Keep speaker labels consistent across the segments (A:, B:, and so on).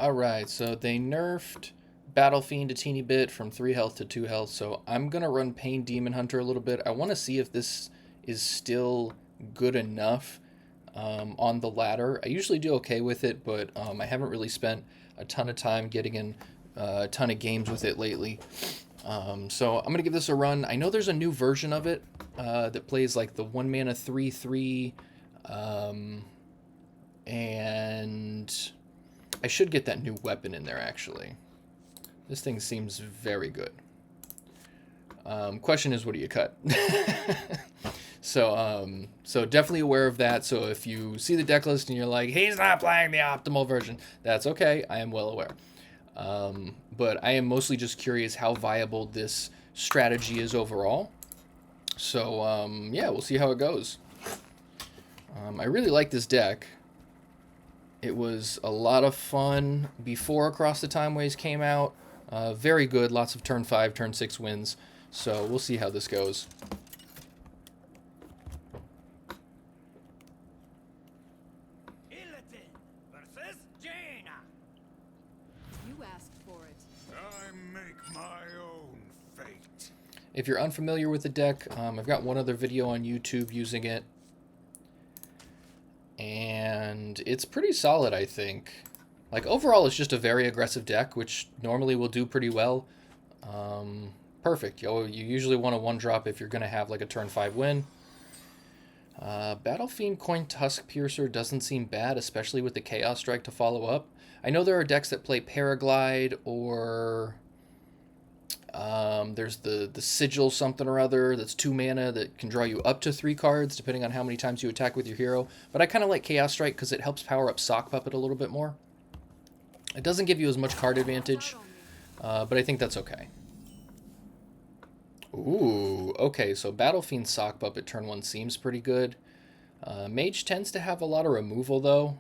A: Alright, so they nerfed Battle Fiend a teeny bit from 3 health to 2 health, so I'm going to run Pain Demon Hunter a little bit. I want to see if this is still good enough on the ladder. I usually do okay with it, but I haven't really spent a ton of time getting in a ton of games with it lately. So I'm going to give this a run. I know there's a new version of it that plays like the 1 mana 3/3, and I should get that new weapon in there, actually. This thing seems very good. Question is, what do you cut? So definitely aware of that. So if you see the deck list and you're like, he's not playing the optimal version, that's okay. I am well aware. But I am mostly just curious how viable this strategy is overall. So, yeah, we'll see how it goes. I really like this deck. It was a lot of fun before Across the Timeways came out. Very good, lots of turn 5, turn 6 wins. So we'll see how this goes.
B: You asked for it.
C: I make my own fate.
A: If you're unfamiliar with the deck, I've got one other video on YouTube using it. And it's pretty solid, I think. Like, overall, it's just a very aggressive deck, which normally will do pretty well. Perfect. You usually want a 1-drop if you're going to have, like, a turn 5 win. Battle Fiend Coin Tusk Piercer doesn't seem bad, especially with the Chaos Strike to follow up. I know there are decks that play Paraglide, or there's the Sigil something or other that's 2 mana that can draw you up to 3 cards, depending on how many times you attack with your hero. But I kind of like Chaos Strike because it helps power up Sock Puppet a little bit more. It doesn't give you as much card advantage, but I think that's okay. Ooh, okay, so Battle Fiend Sock Puppet turn 1 seems pretty good. Mage tends to have a lot of removal, though.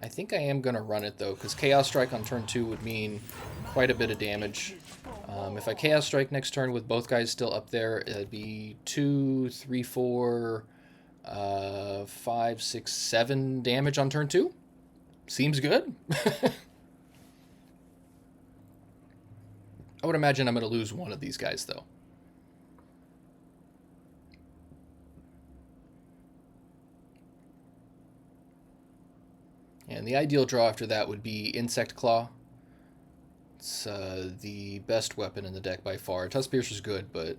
A: I think I am going to run it, though, because Chaos Strike on turn 2 would mean quite a bit of damage. If I Chaos Strike next turn with both guys still up there, it'd be 2, 3, 4, 5, 6, 7 damage on turn 2. Seems good. I would imagine I'm going to lose one of these guys, though. And the ideal draw after that would be Insect Claw. It's the best weapon in the deck by far. Tusk Piercer's good, but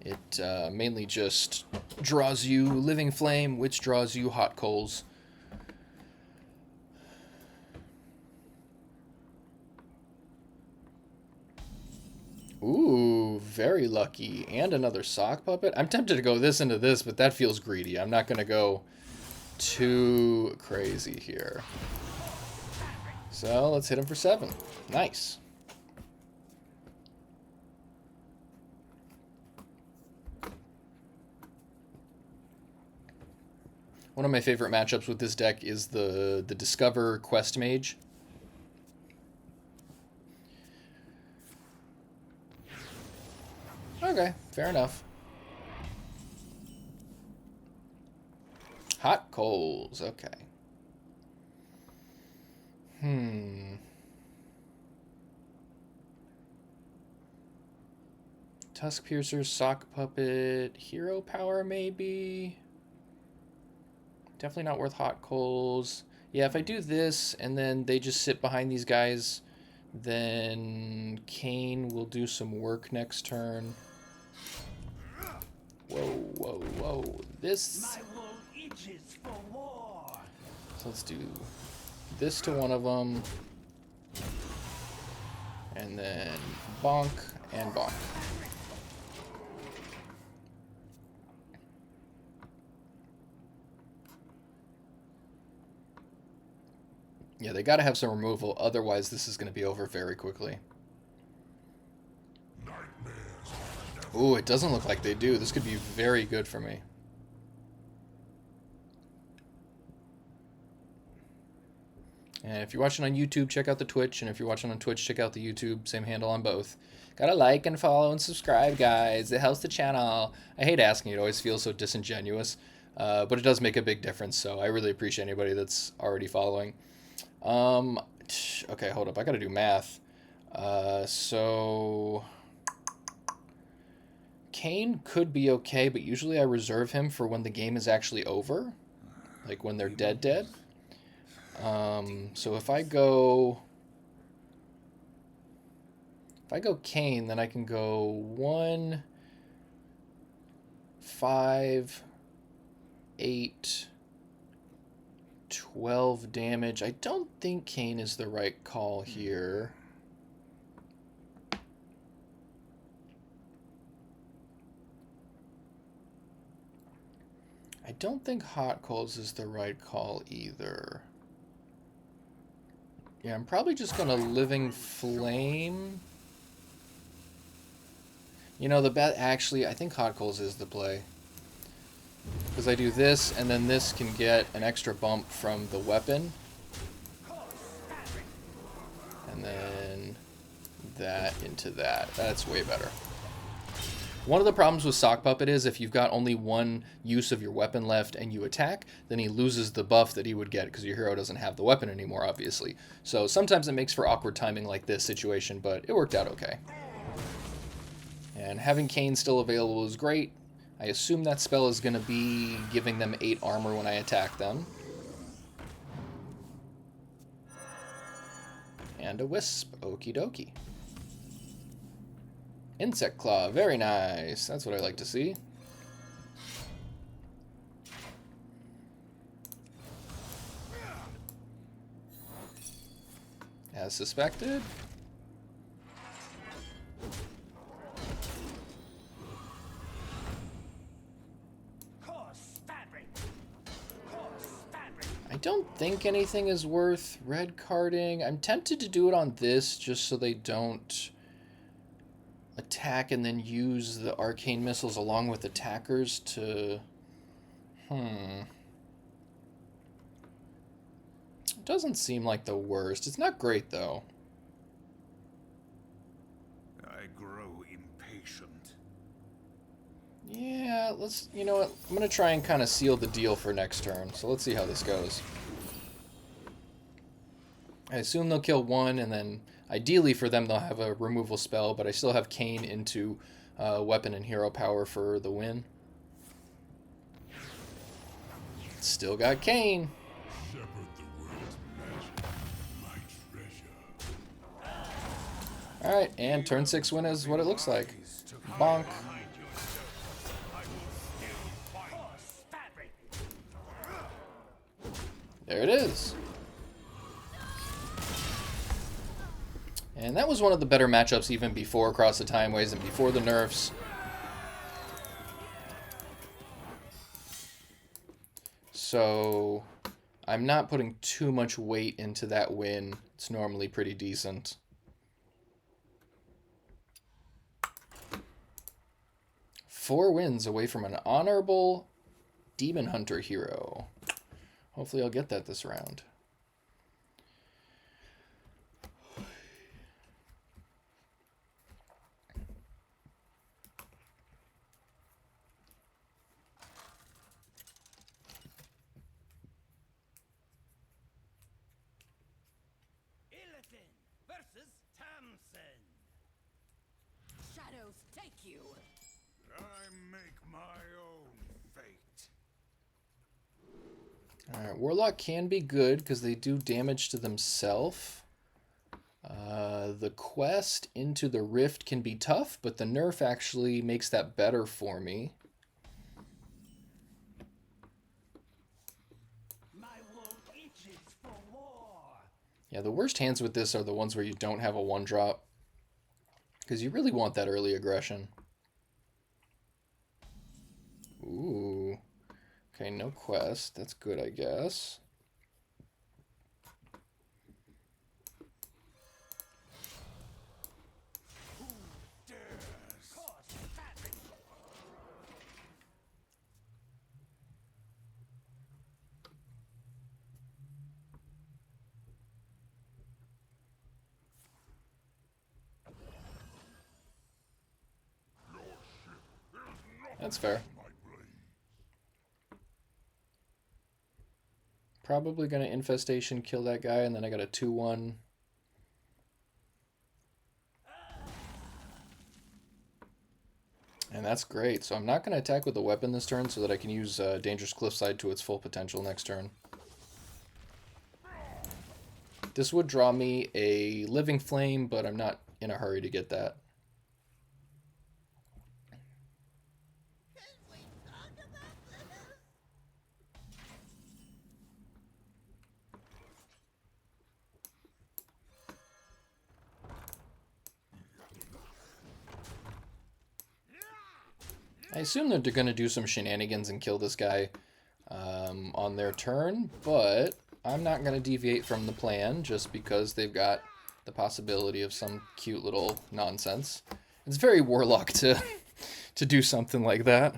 A: it mainly just draws you Living Flame, which draws you Hot Coals. Ooh, very lucky. And another Sock Puppet. I'm tempted to go this into this, but that feels greedy. I'm not going to go too crazy here. So let's hit him for 7. Nice. One of my favorite matchups with this deck is the Discover Quest Mage. Okay, fair enough. Hot Coals, okay. Tusk Piercer, Sock Puppet, Hero Power maybe? Definitely not worth Hot Coals. Yeah, if I do this and then they just sit behind these guys, then Kane will do some work next turn. Whoa, whoa, whoa. This... So let's do this to one of them. And then bonk and bonk. Yeah, they gotta have some removal, otherwise this is gonna be over very quickly. Ooh, it doesn't look like they do. This could be very good for me. And if you're watching on YouTube, check out the Twitch. And if you're watching on Twitch, check out the YouTube. Same handle on both. Gotta like and follow and subscribe, guys. It helps the channel. I hate asking. It always feels so disingenuous. But it does make a big difference, so I really appreciate anybody that's already following. Okay, hold up. I gotta do math. So... Kayn could be okay, but usually I reserve him for when the game is actually over. Like when they're dead. So if I go Kayn, then I can go 1, 5, 8, 12 damage. I don't think Kayn is the right call here. I don't think Hot Coals is the right call either. Yeah, I'm probably just going to Living Flame. You know, actually, I think Hot Coals is the play. Because I do this, and then this can get an extra bump from the weapon. And then that into that. That's way better. One of the problems with Sock Puppet is if you've got only one use of your weapon left and you attack, then he loses the buff that he would get because your hero doesn't have the weapon anymore, obviously. So sometimes it makes for awkward timing like this situation, but it worked out okay. And having Kayn still available is great. I assume that spell is going to be giving them 8 armor when I attack them. And a Wisp. Okie dokie. Insect Claw. Very nice. That's what I like to see. As suspected. I don't think anything is worth red carding. I'm tempted to do it on this just so they don't attack and then use the arcane missiles along with attackers to... It doesn't seem like the worst. It's not great, though.
C: I grow impatient.
A: Yeah, let's... You know what? I'm going to try and kind of seal the deal for next turn. So let's see how this goes. I assume they'll kill one, and then ideally for them they'll have a removal spell, but I still have Kayn into weapon and hero power for the win. Still got Kayn. Alright, and turn 6 win is what it looks like. Bonk. There it is. And that was one of the better matchups even before Across the Timeways and before the nerfs. So I'm not putting too much weight into that win. It's normally pretty decent. Four wins away from an honorable Demon Hunter hero. Hopefully I'll get that this round.
B: Shadows take you.
C: I make my own fate.
A: Alright, Warlock can be good because they do damage to themselves. The quest into the Rift can be tough, but the nerf actually makes that better for me. Yeah, the worst hands with this are the ones where you don't have a 1-drop. Because you really want that early aggression. Ooh. Okay, no quest. That's good, I guess. That's fair. Probably going to Infestation, kill that guy, and then I got a 2-1. And that's great. So I'm not going to attack with a weapon this turn so that I can use Dangerous Cliffside to its full potential next turn. This would draw me a Living Flame, but I'm not in a hurry to get that. I assume that they're going to do some shenanigans and kill this guy on their turn, but I'm not going to deviate from the plan just because they've got the possibility of some cute little nonsense. It's very Warlock to do something like that.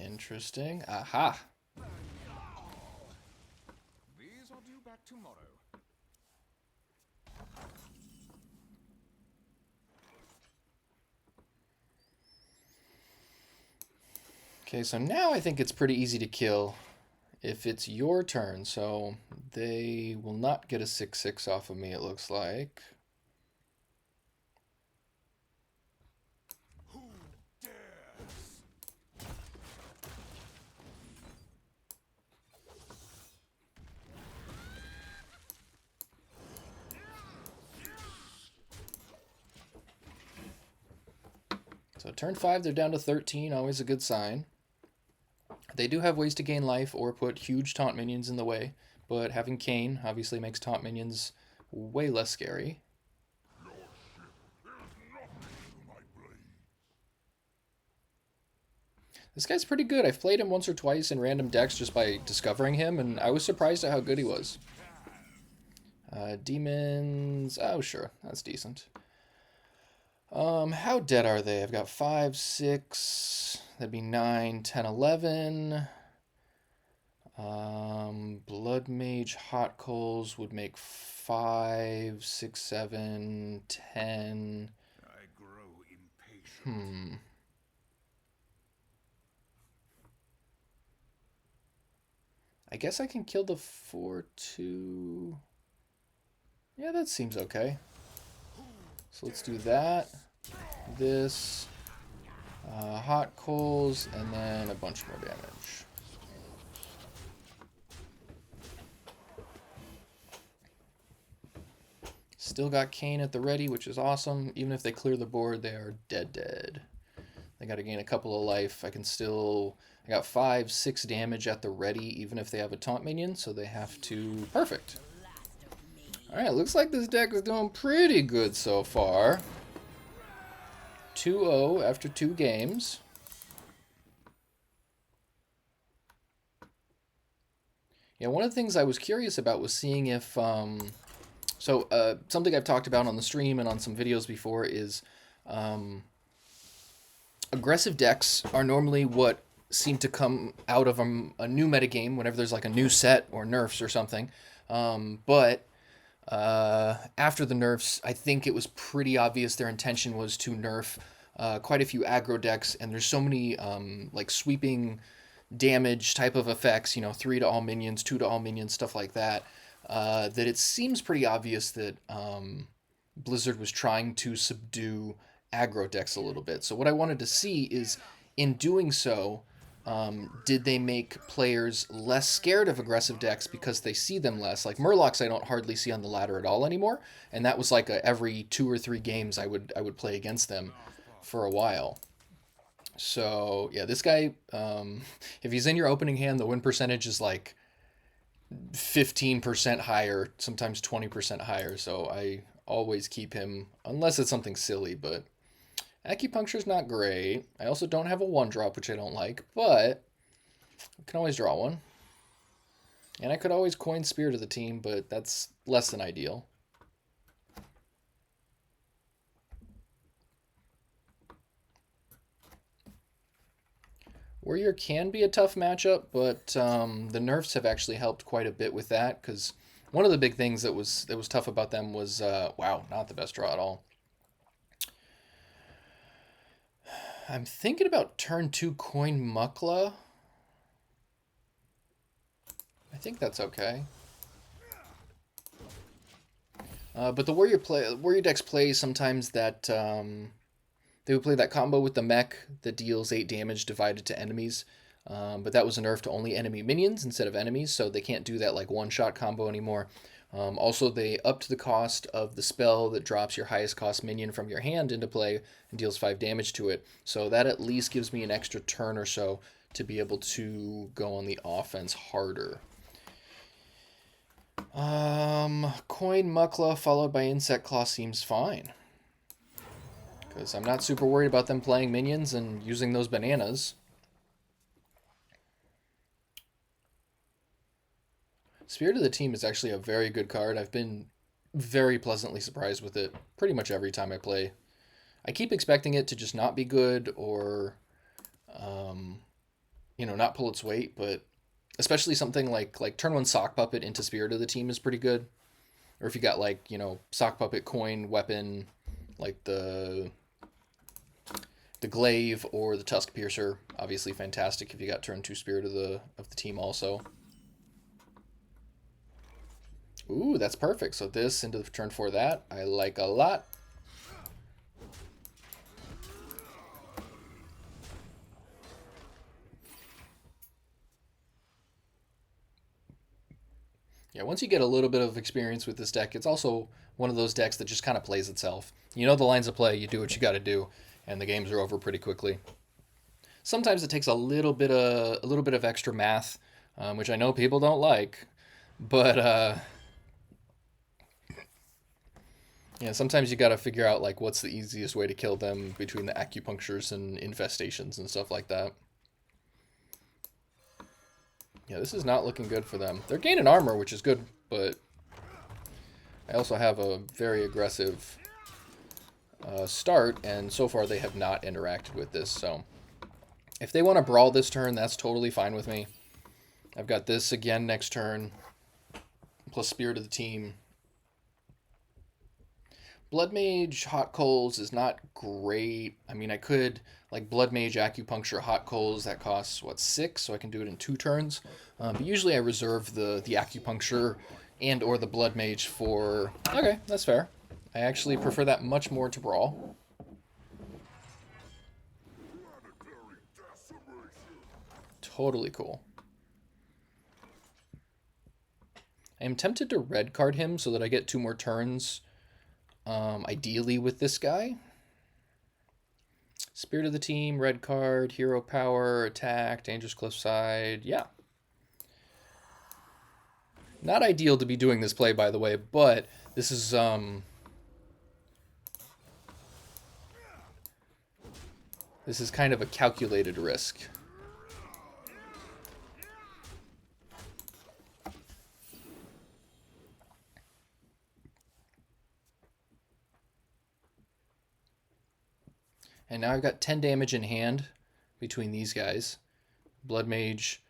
A: Interesting. Aha.
C: These are due back tomorrow.
A: Okay, so now I think it's pretty easy to kill if it's your turn. So they will not get a 6/6 off of me, it looks like.
C: Who dares?
A: So turn 5, they're down to 13, always a good sign. They do have ways to gain life or put huge taunt minions in the way, but having Kayn obviously makes taunt minions way less scary. This guy's pretty good. I've played him once or twice in random decks just by discovering him, and I was surprised at how good he was. Demons... Oh, sure. That's decent. How dead are they? I've got 5, 6... That'd be 9, 10, 11. Blood Mage Hot Coals would make 5, 6, 7, 10.
C: I grow impatient.
A: I guess I can kill the 4-2. Yeah, that seems okay. So let's do that. This. Hot Coals, and then a bunch more damage. Still got Kayn at the ready, which is awesome. Even if they clear the board, they are dead. They got to gain a couple of life. I got 5, 6 damage at the ready, even if they have a taunt minion, so they have to... Perfect. Alright, looks like this deck is doing pretty good so far. 2-0 after 2 games. Yeah, one of the things I was curious about was seeing if... something I've talked about on the stream and on some videos before is... aggressive decks are normally what seem to come out of a new metagame whenever there's like a new set or nerfs or something. But after the nerfs, I think it was pretty obvious their intention was to nerf quite a few aggro decks, and there's so many like sweeping damage type of effects, 3 to all minions, 2 to all minions, stuff like that, that it seems pretty obvious that Blizzard was trying to subdue aggro decks a little bit. So what I wanted to see is, in doing so, did they make players less scared of aggressive decks because they see them less? Like Murlocs I don't hardly see on the ladder at all anymore, and that was like every 2 or 3 games I would play against them for a while. So yeah, this guy, if he's in your opening hand, the win percentage is like 15% higher, sometimes 20% higher, so I always keep him, unless it's something silly, but Acupuncture's not great. I also don't have a 1-drop, which I don't like, but I can always draw one. And I could always coin Spear to the team, but that's less than ideal. Warrior can be a tough matchup, but the nerfs have actually helped quite a bit with that, because one of the big things that was tough about them was, wow, not the best draw at all. I'm thinking about turn 2 Coin Muckla. I think that's okay. But the Warrior decks play sometimes that they would play that combo with the mech that deals 8 damage divided to enemies. But that was a nerf to only enemy minions instead of enemies, so they can't do that like one-shot combo anymore. Also, they upped the cost of the spell that drops your highest cost minion from your hand into play and deals 5 damage to it. So that at least gives me an extra turn or so to be able to go on the offense harder. Coin Muckla followed by Insect Claw seems fine. Because I'm not super worried about them playing minions and using those bananas. Spirit of the Team is actually a very good card. I've been very pleasantly surprised with it pretty much every time I play. I keep expecting it to just not be good or, you know, not pull its weight, but especially something like turn 1 Sock Puppet into Spirit of the Team is pretty good. Or if you got like, you know, Sock Puppet, Coin, Weapon, like the Glaive or the Tusk Piercer, obviously fantastic if you got turn 2 Spirit of the Team also. Ooh, that's perfect. So this into turn 4 that. I like a lot. Yeah, once you get a little bit of experience with this deck, it's also one of those decks that just kind of plays itself. You know the lines of play, you do what you got to do, and the games are over pretty quickly. Sometimes it takes a little bit of extra math, which I know people don't like, but yeah, sometimes you got to figure out like what's the easiest way to kill them between the acupunctures and infestations and stuff like that. Yeah, this is not looking good for them. They're gaining armor, which is good, but I also have a very aggressive start, and so far they have not interacted with this, so if they want to brawl this turn, that's totally fine with me. I've got this again next turn, plus Spirit of the Team. Blood Mage Hot Coals is not great. I mean, I could, like, Blood Mage Acupuncture Hot Coals, that costs, what, 6? So I can do it in 2 turns. But usually I reserve the Acupuncture and or the Blood Mage for... Okay, that's fair. I actually prefer that much more to Brawl. Totally cool. I am tempted to red card him so that I get 2 more turns, ideally with this guy. Spirit of the Team, red card, hero power, attack, dangerous cliffside, yeah. Not ideal to be doing this play, by the way, but this is, this is kind of a calculated risk. And now I've got 10 damage in hand between these guys. Blood Mage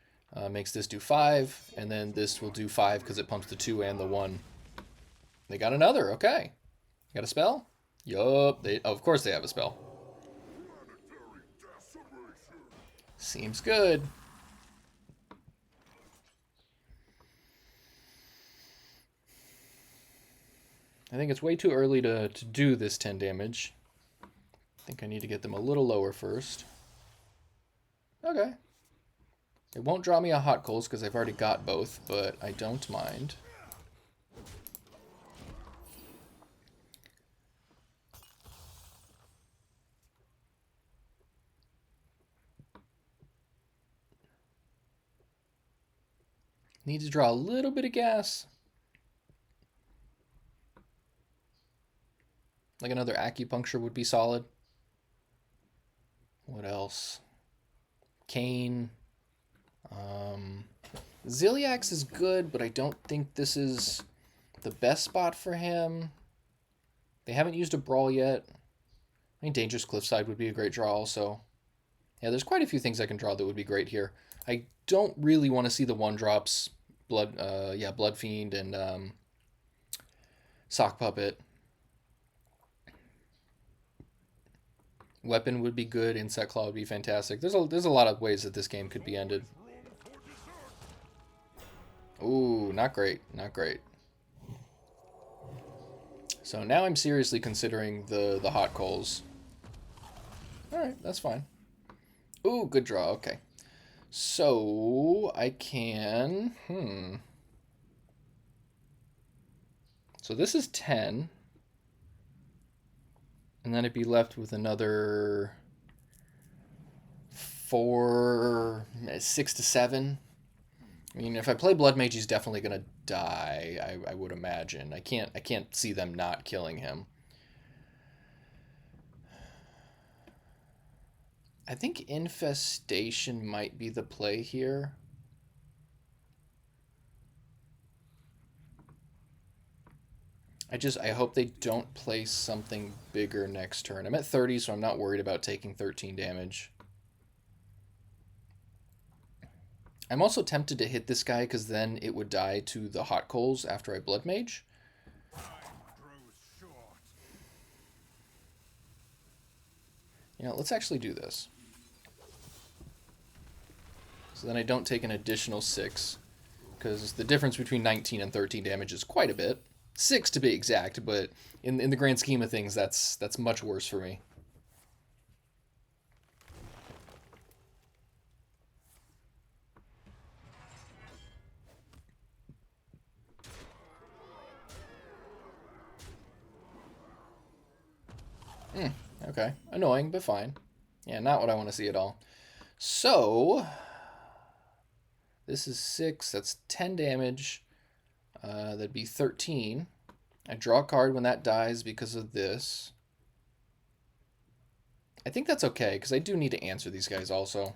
A: makes this do 5, and then this will do 5 because it pumps the 2 and the 1. They got another, okay. Got a spell? Yup, of course they have a spell. Seems good. I think it's way too early to do this 10 damage. I think I need to get them a little lower first. Okay. It won't draw me a Hot Coals because I've already got both, but I don't mind. Need to draw a little bit of gas. Like another acupuncture would be solid. What else? Cane. Ziliax is good, but I don't think this is the best spot for him. They haven't used a brawl yet. I think Dangerous Cliffside would be a great draw also. Yeah, there's quite a few things I can draw that would be great here. I don't really want to see the 1-drops, Blood Fiend and Sock Puppet. Weapon would be good. Insect Claw would be fantastic. There's a lot of ways that this game could be ended. Ooh, not great. Not great. So now I'm seriously considering the hot coals. Alright, that's fine. Ooh, good draw. Okay. So I can... So this is 10. And then I'd be left with another 6 to 7. I mean, if I play Blood Mage, he's definitely gonna die. I would imagine. I can't see them not killing him. I think Infestation might be the play here. I hope they don't play something bigger next turn. I'm at 30, so I'm not worried about taking 13 damage. I'm also tempted to hit this guy because then it would die to the hot coals after I Blood Mage. You know, let's actually do this. So then I don't take an additional 6, because the difference between 19 and 13 damage is quite a bit. 6 to be exact, but in the grand scheme of things, that's much worse for me. Okay. Annoying, but fine. Yeah, not what I want to see at all. So, this is 6. That's 10 damage. That'd be 13. I draw a card when that dies because of this. I think that's okay, because I do need to answer these guys also.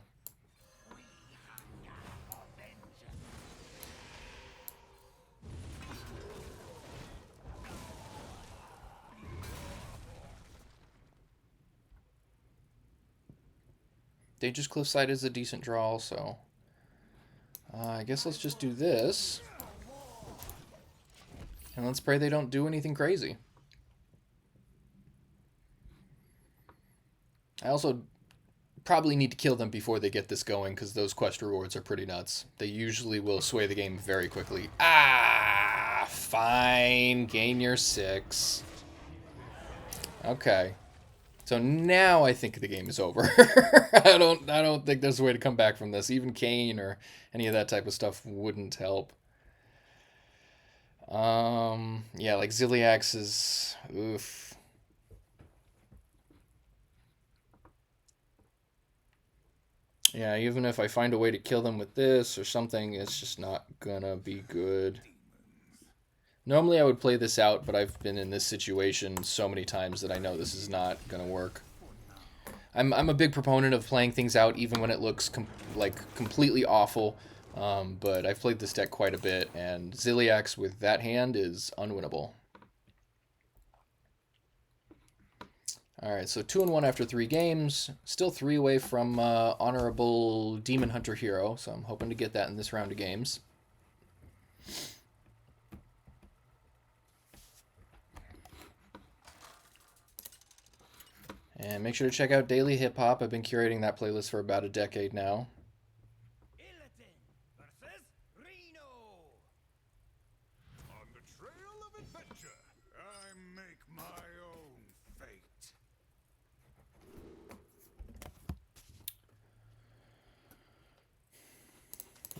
A: Dangerous Cliffside is a decent draw also. I guess let's just do this. And let's pray they don't do anything crazy. I also probably need to kill them before they get this going, because those quest rewards are pretty nuts. They usually will sway the game very quickly. Ah, fine. Gain your 6. Okay. So now I think the game is over. I don't think there's a way to come back from this. Even Kane or any of that type of stuff wouldn't help. Yeah, like Ziliax is oof. Yeah, even if I find a way to kill them with this or something, it's just not gonna be good. Normally I would play this out, but I've been in this situation so many times that I know this is not gonna work. I'm a big proponent of playing things out even when it looks completely awful, but I've played this deck quite a bit, and Ziliax with that hand is unwinnable. Alright, so 2-1 after 3 games. Still 3 away from Honorable Demon Hunter Hero, so I'm hoping to get that in this round of games. And make sure to check out Daily Hip Hop. I've been curating that playlist for about a decade now.
C: On the trail of adventure, I make my own fate.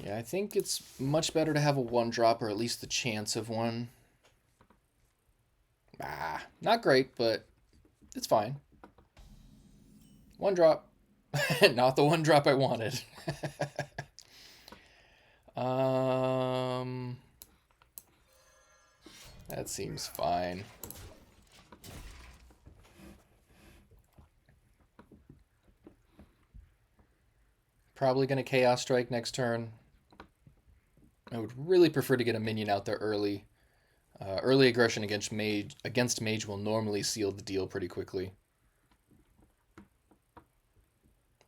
A: Yeah, I think it's much better to have a 1-drop, or at least the chance of one. Not great, but it's fine. 1-drop. Not the 1-drop I wanted. That seems fine. Probably going to Chaos Strike next turn. I would really prefer to get a minion out there early. Early aggression against mage will normally seal the deal pretty quickly.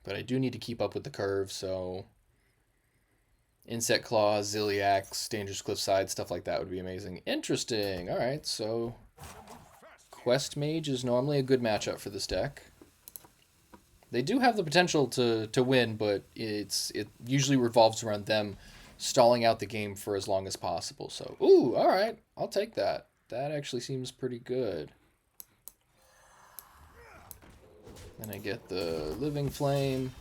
A: But I do need to keep up with the curve, so Insect Claw, Ziliax, Dangerous Cliffside, stuff like that would be amazing. Interesting. Alright, so Quest Mage is normally a good matchup for this deck. They do have the potential to win, but it usually revolves around them stalling out the game for as long as possible. So, ooh, alright, I'll take that. That actually seems pretty good. Then I get the Living Flame.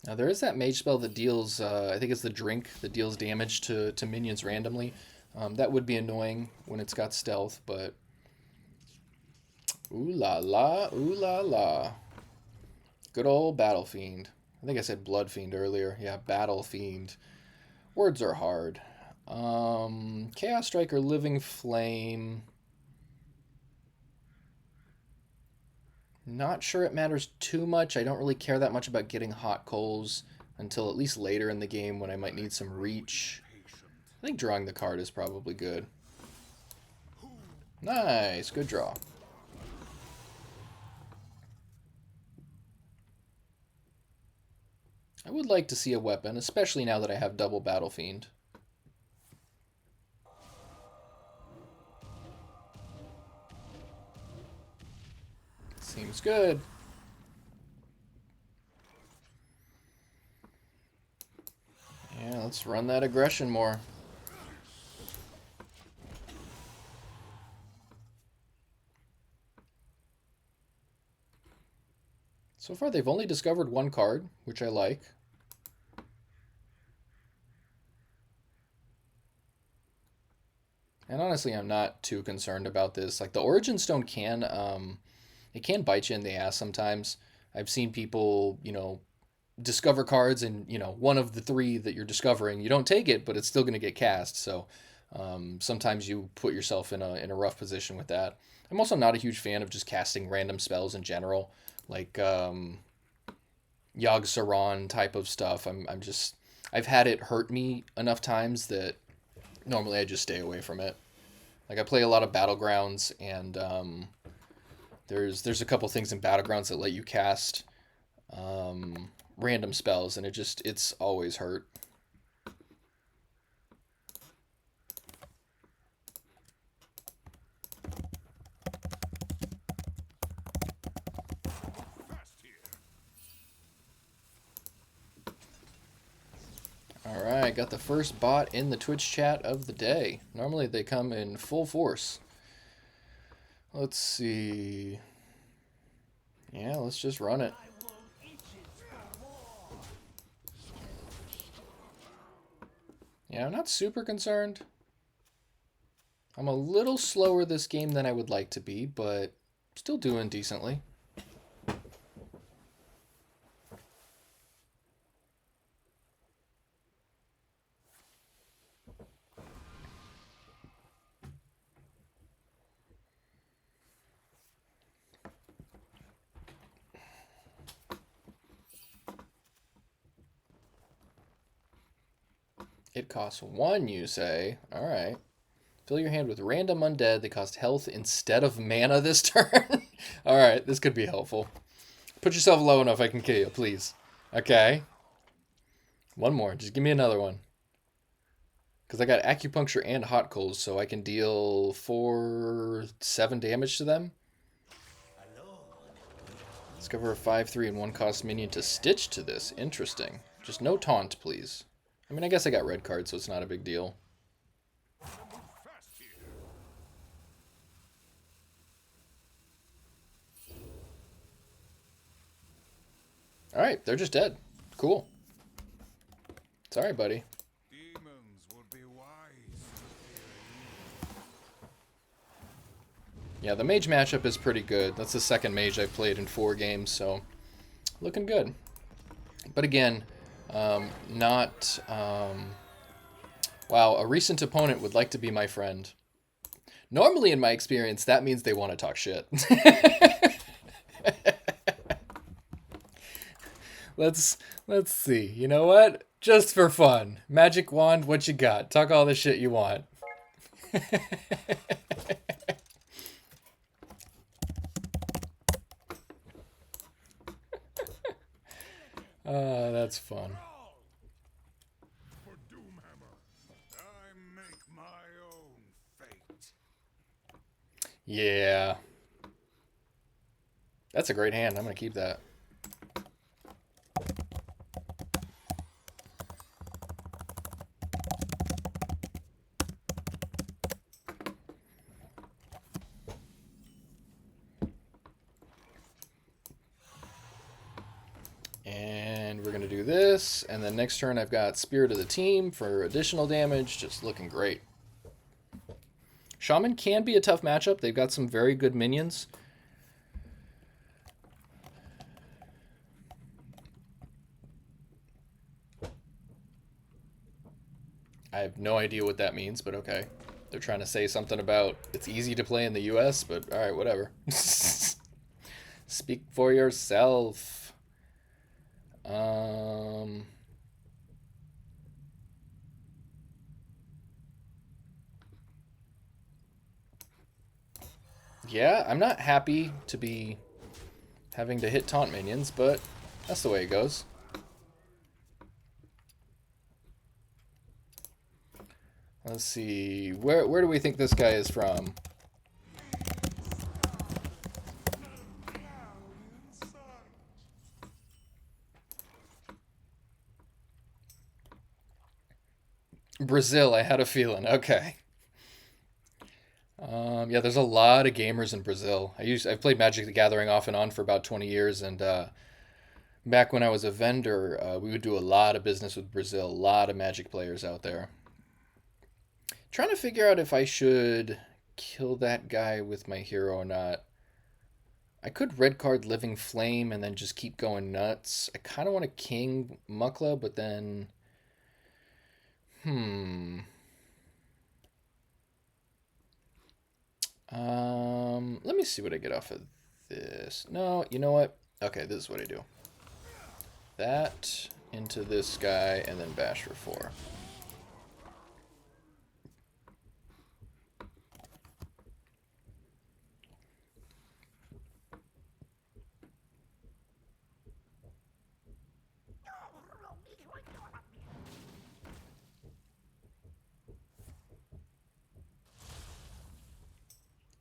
A: Now there is that mage spell that deals, I think it's the drink, that deals damage to minions randomly. That would be annoying when it's got stealth, but ooh la la, ooh la la. Good old Battle Fiend. I think I said Blood Fiend earlier. Yeah, Battle Fiend. Words are hard. Chaos Striker, Living Flame. Not sure it matters too much. I don't really care that much about getting Hot Coals until at least later in the game when I might need some reach. I think drawing the card is probably good. Nice, good draw. I would like to see a weapon, especially now that I have double Battle Fiend. Seems good. Yeah, let's run that aggression more. So far, they've only discovered one card, which I like. And honestly, I'm not too concerned about this. Like, the Origin Stone can, it can bite you in the ass sometimes. I've seen people, discover cards and, one of the three that you're discovering, you don't take it, but it's still going to get cast. So sometimes you put yourself in a rough position with that. I'm also not a huge fan of just casting random spells in general, like Yogg-Saron type of stuff. I've had it hurt me enough times that normally I just stay away from it. Like, I play a lot of Battlegrounds, and there's a couple things in Battlegrounds that let you cast random spells, and it's always hurt. Alright, got the first bot in the Twitch chat of the day. Normally they come in full force. Let's see. Yeah, let's just run it. Yeah, I'm not super concerned. I'm a little slower this game than I would like to be, but still doing decently. It costs 1, you say? Alright. Fill your hand with random undead. They cost health instead of mana this turn. Alright, this could be helpful. Put yourself low enough I can kill you, please. Okay. One more. Just give me another one. Because I got Acupuncture and Hot Coals, so I can deal 7 damage to them. Discover a 5/3 and 1 cost minion to stitch to this. Interesting. Just no taunt, please. I mean, I guess I got red cards, so it's not a big deal. Alright, they're just dead. Cool. Sorry, buddy.
C: Demons would be wise.
A: Yeah, the mage matchup is pretty good. That's the second mage I've played in 4 games, so looking good. But again, wow, a recent opponent would like to be my friend. Normally, in my experience, that means they want to talk shit. Let's see. You know what? Just for fun. Magic wand, what you got? Talk all the shit you want. That's fun.
C: For Doomhammer, I make my own fate.
A: Yeah. That's a great hand. I'm going to keep that. And we're going to do this. And then next turn I've got Spirit of the Team for additional damage. Just looking great. Shaman can be a tough matchup. They've got some very good minions. I have no idea what that means, but okay. They're trying to say something about it's easy to play in the US, but alright, whatever. Speak for yourself. Yeah, I'm not happy to be having to hit taunt minions, but that's the way it goes. Let's see, where do we think this guy is from? Brazil, I had a feeling. Okay. Yeah, there's a lot of gamers in Brazil. I've played Magic the Gathering off and on for about 20 years, and back when I was a vendor, we would do a lot of business with Brazil. A lot of Magic players out there. Trying to figure out if I should kill that guy with my hero or not. I could red card Living Flame and then just keep going nuts. I kind of want to king Mukla, but then... Let me see what I get off of this. No, you know what? Okay, this is what I do. That into this guy and then bash for 4.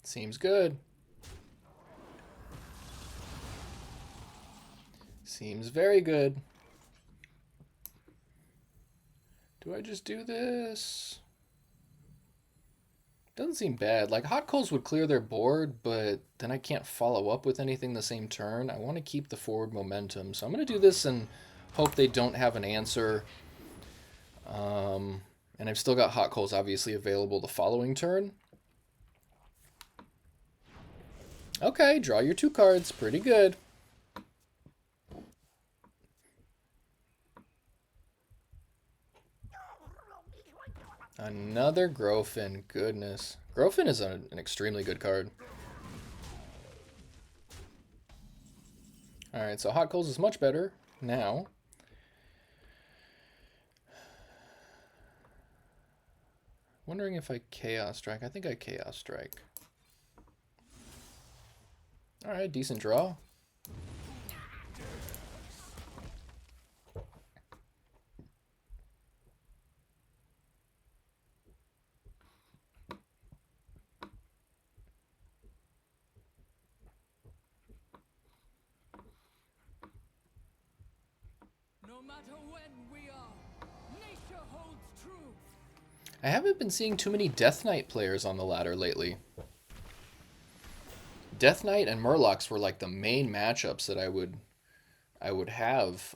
A: Seems good. Seems very good. Do I just do this? Doesn't seem bad. Like, Hot Coals would clear their board, but then I can't follow up with anything the same turn. I want to keep the forward momentum. So I'm going to do this and hope they don't have an answer. And I've still got Hot Coals obviously available the following turn. Okay, draw your 2 cards. Pretty good. Another Grofin. Goodness. Grofin is an extremely good card. Alright, so Hot Coals is much better now. Wondering if I Chaos Strike. I think I Chaos Strike. Alright, decent draw.
B: No matter when we are, nature holds true.
A: I haven't been seeing too many Death Knight players on the ladder lately. Death Knight and Murlocs were like the main matchups that I would have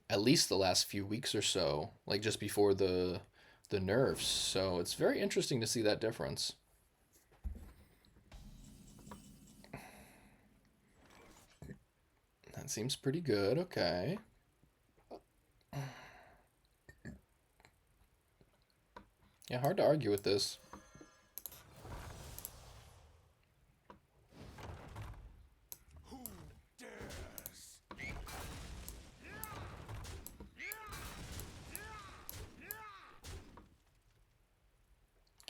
A: at least the last few weeks or so, like just before the nerfs. So it's very interesting to see that difference. That seems pretty good. Okay. Yeah, hard to argue with this.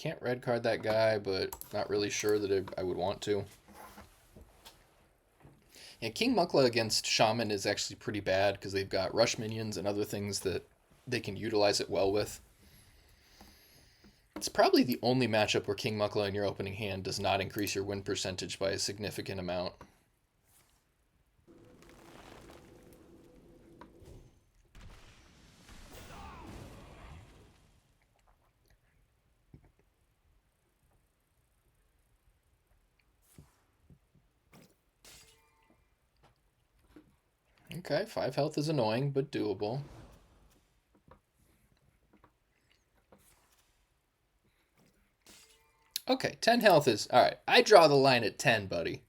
A: can't red card that guy, but not really sure that I would want to. Yeah, King Mukla against Shaman is actually pretty bad because they've got rush minions and other things that they can utilize it well with. It's probably the only matchup where King Mukla in your opening hand does not increase your win percentage by a significant amount. Okay, 5 health is annoying, but doable. Okay, 10 health is... Alright, I draw the line at 10, buddy.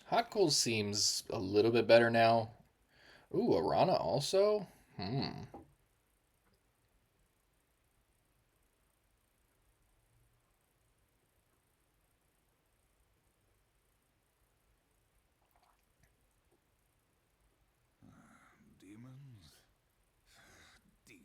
A: Hot Coals seems a little bit better now. Ooh, Aranna also?
C: Demons? Demons.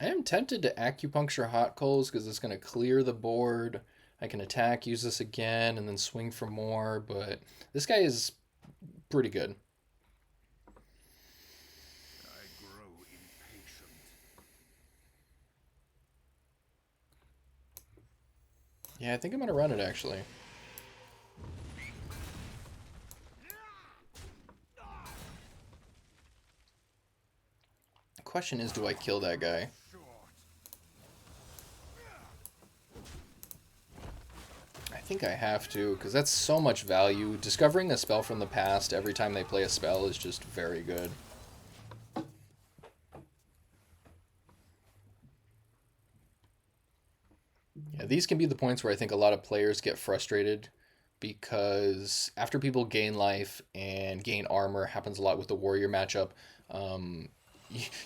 A: I am tempted to acupuncture Hot Coals because it's going to clear the board. I can attack, use this again, and then swing for more, but this guy is pretty good.
C: I grow impatient.
A: Yeah, I think I'm going to run it, actually. The question is, do I kill that guy? I think I have to, because that's so much value. Discovering a spell from the past every time they play a spell is just very good. Yeah, these can be the points where I think a lot of players get frustrated because after people gain life and gain armor, happens a lot with the warrior matchup,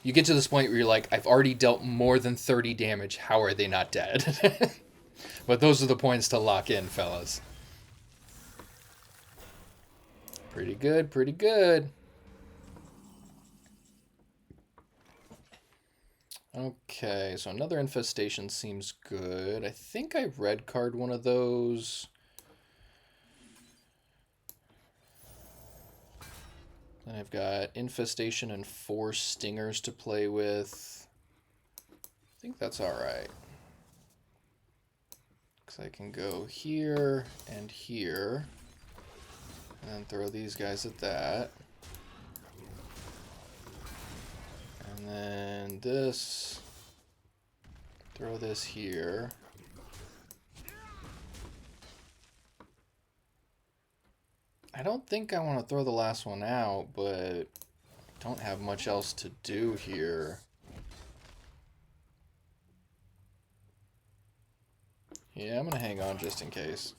A: you get to this point where you're like, I've already dealt more than 30 damage, how are they not dead? But those are the points to lock in, fellas. Pretty good, pretty good. Okay, so another infestation seems good. I think I red card one of those. Then I've got infestation and 4 stingers to play with. I think that's alright. Because I can go here and here. And then throw these guys at that. And then this. Throw this here. I don't think I want to throw the last one out, but don't have much else to do here. Yeah, I'm going to hang on just in case.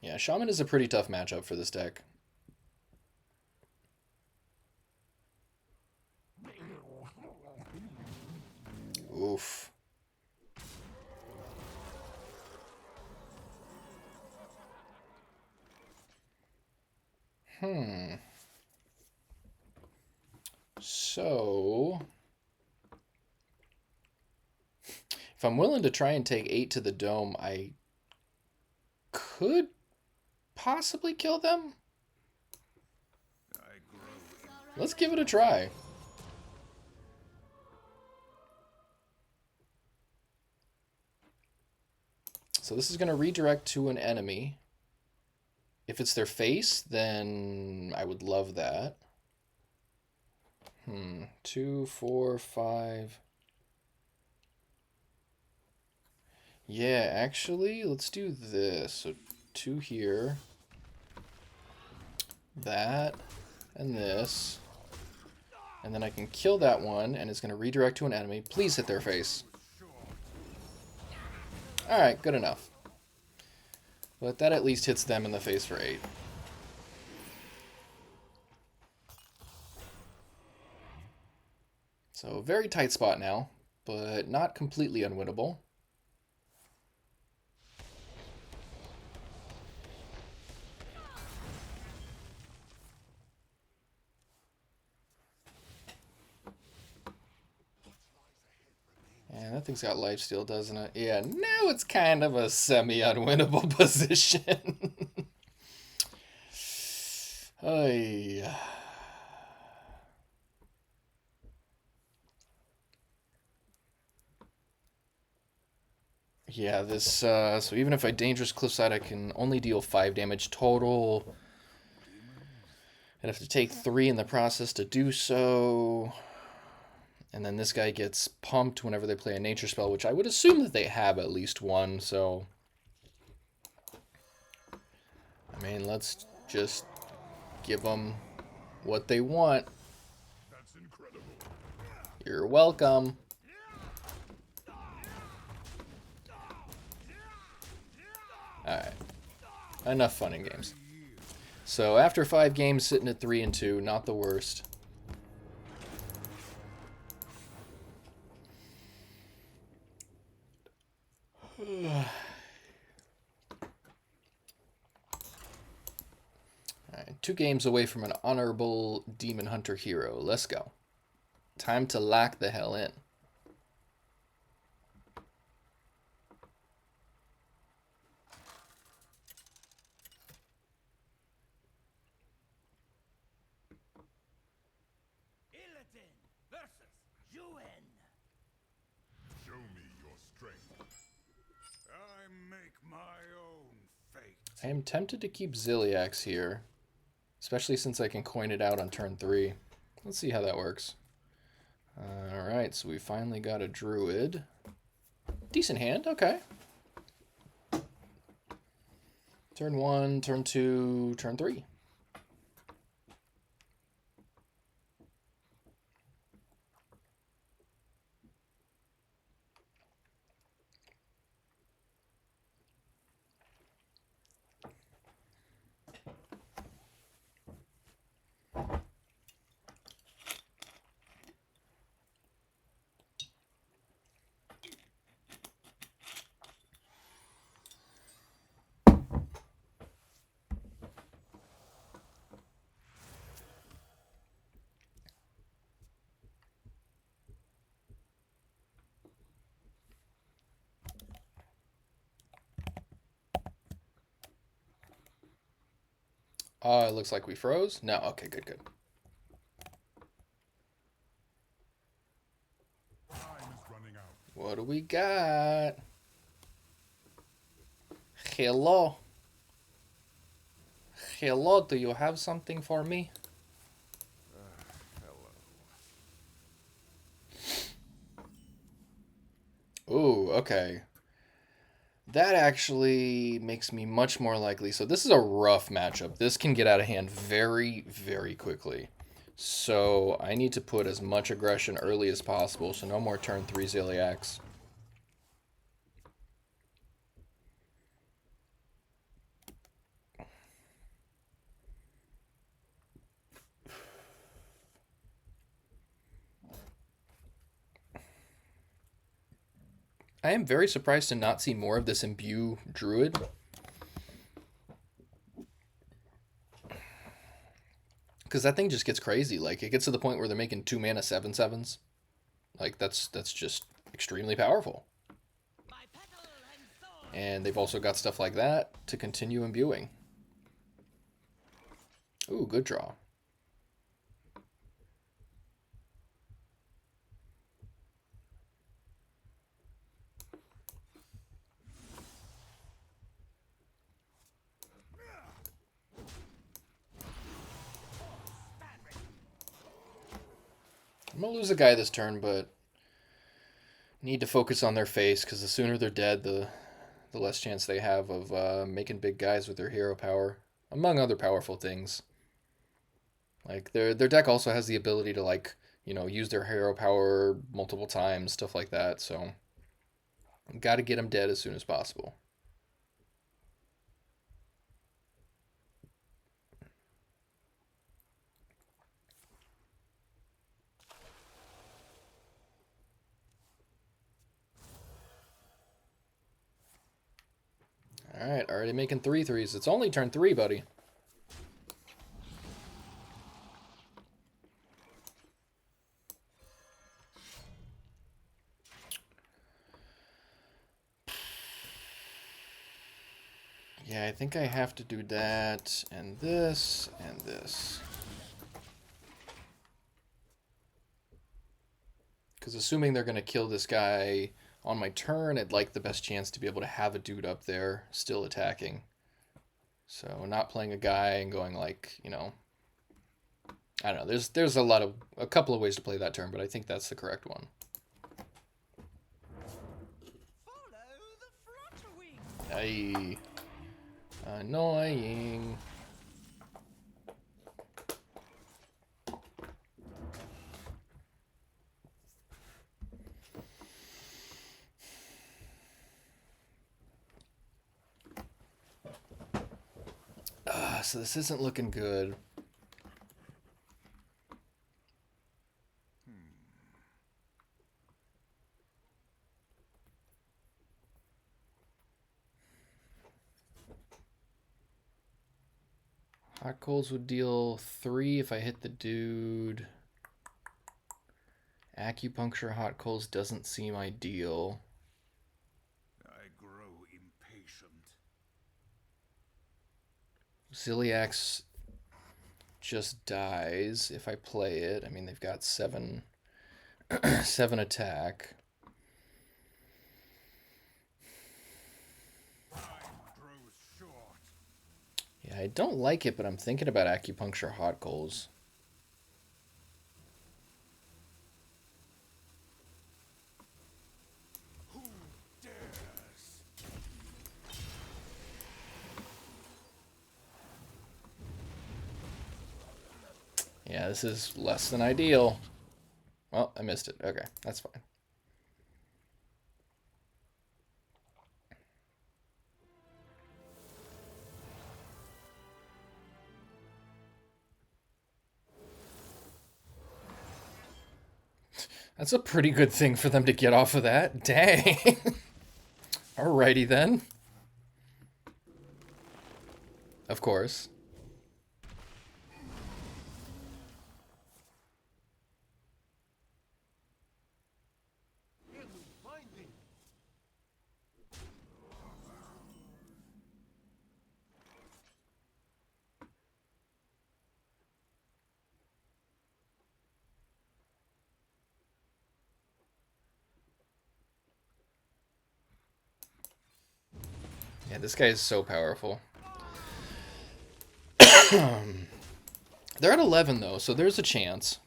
A: Yeah, Shaman is a pretty tough matchup for this deck. Oof. So, if I'm willing to try and take 8 to the dome, I could possibly kill them. Let's give it a try. So this is going to redirect to an enemy. If it's their face, then I would love that. 2, 4, 5. Yeah, actually, let's do this. So 2 here. That. And this. And then I can kill that one, and it's going to redirect to an enemy. Please hit their face. Alright, good enough. But that at least hits them in the face for 8. So very tight spot now, but not completely unwinnable. And that thing's got lifesteal, doesn't it? Yeah, now it's kind of a semi-unwinnable position. Ay. Yeah, this, so even if I Dangerous Cliffside, I can only deal 5 damage total. I'd have to take 3 in the process to do so. And then this guy gets pumped whenever they play a nature spell, which I would assume that they have at least one, so... I mean, let's just give them what they want.
C: That's incredible.
A: You're welcome. Alright. Enough fun in games. So after 5 games, sitting at 3-2, not the worst. Alright, 2 games away from an honorable Demon Hunter hero. Let's go. Time to lock the hell in.
B: Illidan versus UN.
C: Show me your strength. I make my own fate.
A: I am tempted to keep Ziliax here, especially since I can coin it out on turn 3. Let's see how that works. Alright, so we finally got a Druid. Decent hand, okay. Turn 1, turn 2, turn 3. It looks like we froze. No, okay, good, good.
C: Time is running out.
A: What do we got? Hello. Hello, do you have something for me?
C: Hello.
A: Ooh, okay. That actually makes me much more likely. So this is a rough matchup. This can get out of hand very, very quickly. So I need to put as much aggression early as possible. So no more turn 3 Ziliax. I am very surprised to not see more of this Imbue Druid. Because that thing just gets crazy. Like, it gets to the point where they're making 2 mana 7/7s. Like, that's just extremely powerful. And they've also got stuff like that to continue imbuing. Ooh, good draw. I'm going to lose a guy this turn, but need to focus on their face, because the sooner they're dead, the less chance they have of making big guys with their hero power, among other powerful things. Like, their deck also has the ability to, like, you know, use their hero power multiple times, stuff like that, so got to get them dead as soon as possible. Alright, already making 3-3s. It's only turn 3, buddy. Yeah, I think I have to do that, and this, and this. Because assuming they're going to kill this guy on my turn, I'd like the best chance to be able to have a dude up there still attacking. So not playing a guy and going like, you know, I don't know. There's a couple of ways to play that turn, but I think that's the correct one. Aye. Annoying. So this isn't looking good. Hot coals would deal 3 if I hit the dude. Acupuncture hot coals doesn't seem ideal.
C: I grow impatient.
A: Ziliax just dies if I play it. I mean, they've got 7 attack.
C: Time grows short.
A: Yeah, I don't like it, but I'm thinking about acupuncture hot coals.
C: Who dares?
A: Yeah, this is less than ideal. Well, I missed it. Okay, that's fine. That's a pretty good thing for them to get off of that. Dang. Alrighty then. Of course. Yeah, this guy is so powerful. They're at 11 though, so there's a chance.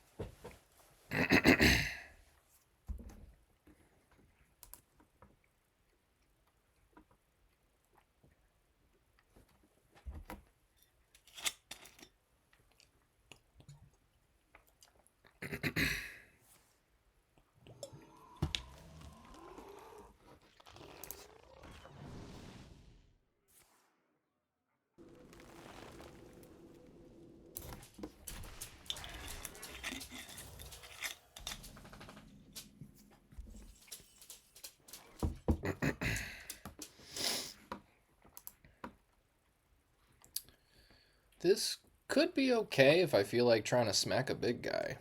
A: This could be okay if I feel like trying to smack a big guy.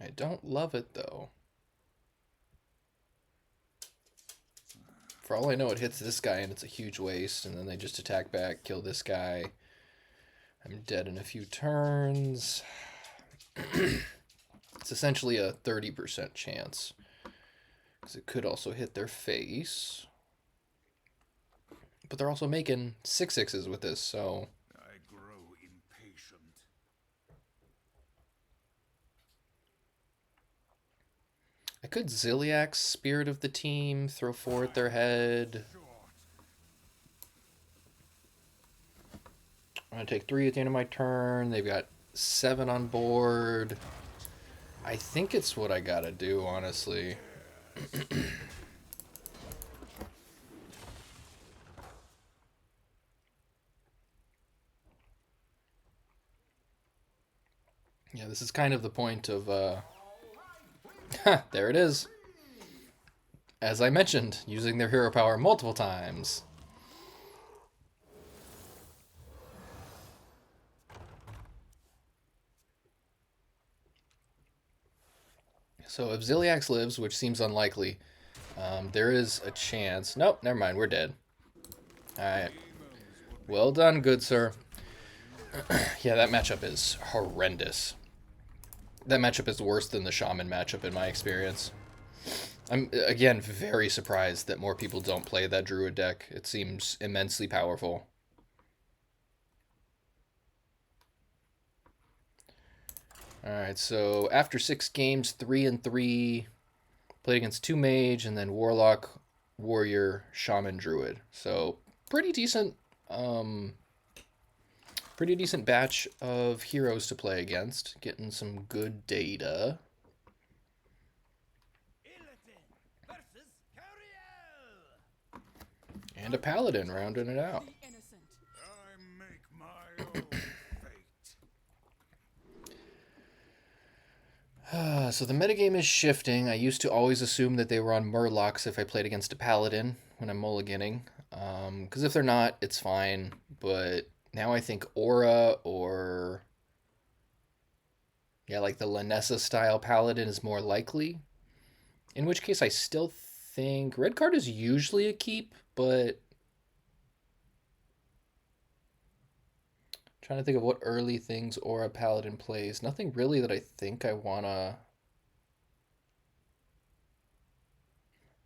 A: I don't love it though. For all I know, it hits this guy and it's a huge waste, and then they just attack back, kill this guy. I'm dead in a few turns. It's essentially a 30% chance, because it could also hit their face. But they're also making 6/6s with this, so...
C: I grow impatient.
A: I could Ziliax Spirit of the Team, throw 4 at their head. I'm going to take 3 at the end of my turn. They've got 7 on board. I think it's what I gotta do, honestly. Yeah, this is kind of the point of, there it is. As I mentioned, using their hero power multiple times. So if Ziliax lives, which seems unlikely, there is a chance... Nope, never mind, we're dead. Alright. Well done, good sir. Yeah, that matchup is horrendous. That matchup is worse than the Shaman matchup in my experience. I'm, again, very surprised that more people don't play that Druid deck. It seems immensely powerful. Alright, so after 6 games, 3-3, played against 2 Mage, and then Warlock, Warrior, Shaman, Druid. So, pretty decent batch of heroes to play against. Getting some good data. And a Paladin rounding it out.
B: The innocent.
C: I make my own fate.
A: So the metagame is shifting. I used to always assume that they were on Murlocs if I played against a Paladin when I'm mulliganing. Because if they're not, it's fine. But now I think Aura or... yeah, like the Lanessa style Paladin is more likely. In which case I still think... red card is usually a keep, but... trying to think of what early things Aura Paladin plays. Nothing really that I think I wanna...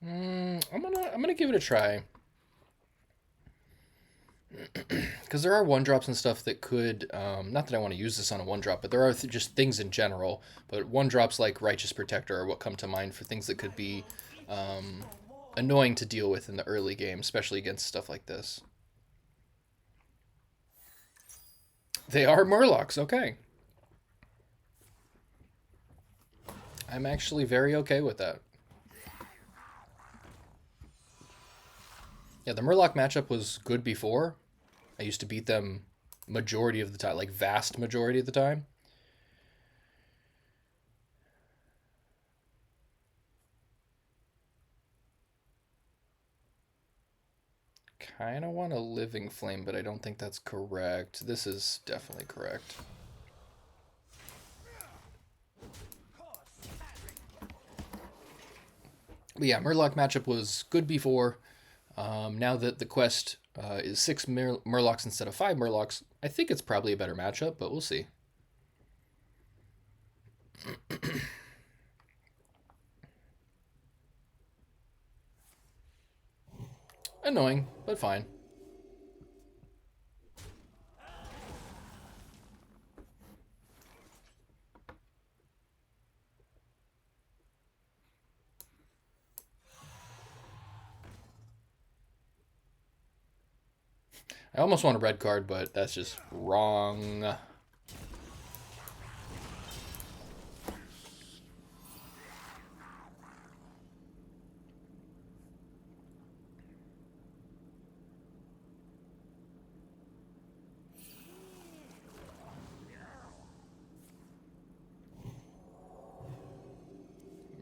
A: I'm gonna give it a try. Because there are one drops and stuff that could, not that I want to use this on a one drop, but there are just things in general. But one drops like Righteous Protector are what come to mind for things that could be annoying to deal with in the early game, especially against stuff like this. They are Murlocs, okay. I'm actually very okay with that. Yeah, the Murloc matchup was good before. I used to beat them majority of the time, like vast majority of the time. Kind of want a Living Flame, but I don't think that's correct. This is definitely correct. But yeah, Murloc matchup was good before. Now that the quest is 6 Murlocs instead of 5 Murlocs, I think it's probably a better matchup, but we'll see. Annoying, but fine. I almost want a red card, but that's just wrong.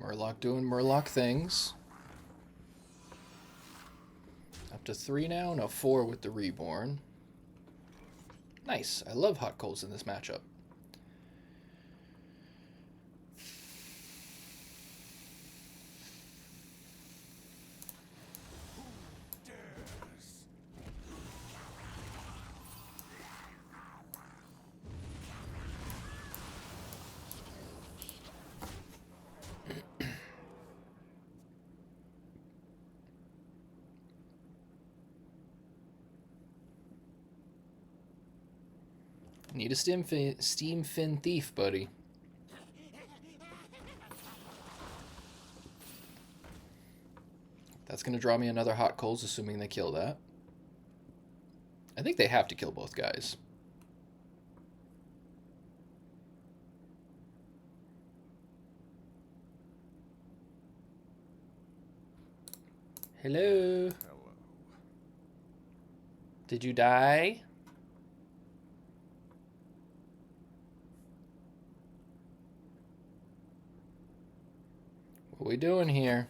A: Murloc doing Murloc things. Up to 3 now, no 4 with the Reborn. Nice. I love hot coals in this matchup. Need a Steam Fin Thief, buddy. That's going to draw me another Hot Coals, assuming they kill that. I think they have to kill both guys. Hello?
C: Hello.
A: Did you die? What are we doing here?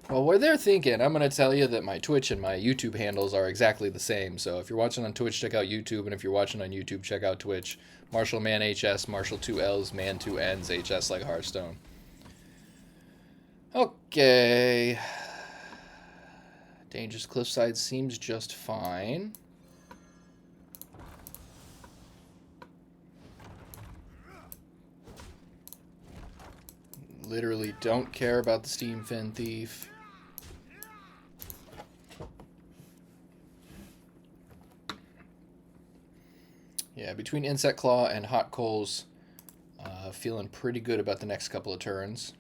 A: Well, what they're thinking, I'm going to tell you that my Twitch and my YouTube handles are exactly the same. So if you're watching on Twitch, check out YouTube. And if you're watching on YouTube, check out Twitch. Marshall Man HS, Marshall 2 L's, Man 2 N's, HS like Hearthstone. Okay. Dangerous Cliffside seems just fine. Literally don't care about the Steam Fin Thief. Yeah, between Insect Claw and Hot Coals, feeling pretty good about the next couple of turns.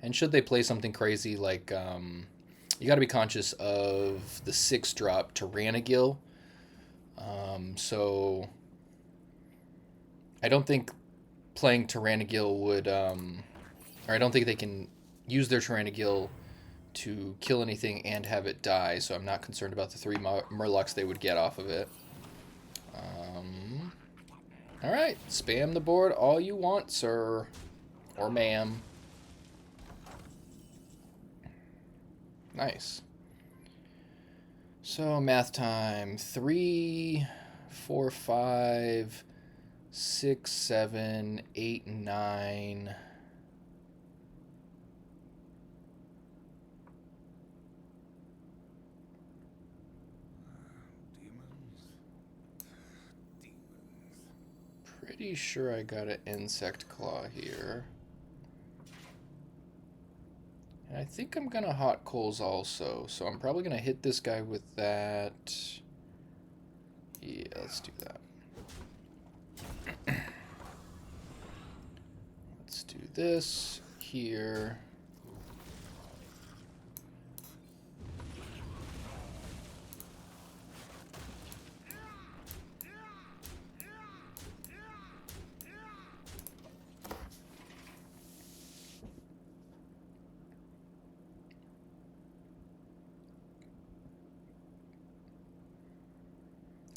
A: And should they play something crazy like, you got to be conscious of the 6-drop Tyrannigill. So I don't think playing Tyrannigill would, or I don't think they can use their Tyrannigill to kill anything and have it die. So I'm not concerned about the 3 Murlocs they would get off of it. Alright, spam the board all you want, sir. Or ma'am. Nice. So, math time. 3, 4, 5, 6, 7, 8, 9. Pretty sure I got an Insect Claw here. And I think I'm going to Hot Coals also. So I'm probably going to hit this guy with that. Yeah, let's do that. Let's do this here.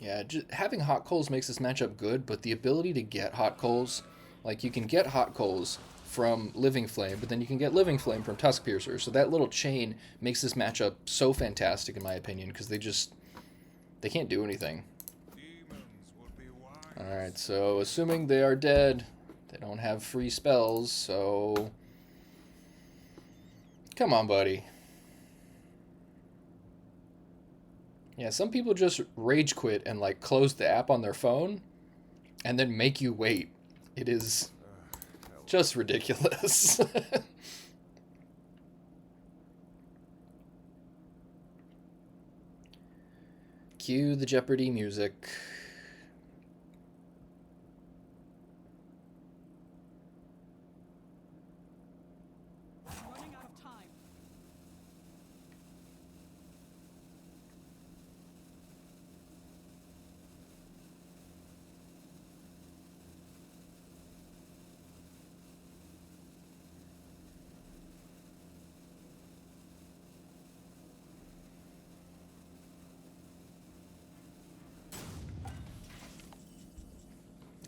A: Yeah, just having Hot Coals makes this matchup good, but the ability to get Hot Coals, like you can get Hot Coals from Living Flame, but then you can get Living Flame from Tusk Piercer. So that little chain makes this matchup so fantastic in my opinion, because they can't do anything. Alright, so assuming they are dead, they don't have free spells, so come on, buddy. Yeah, some people just rage quit and like close the app on their phone and then make you wait. It is just ridiculous. Cue the Jeopardy music.
B: Running out of time.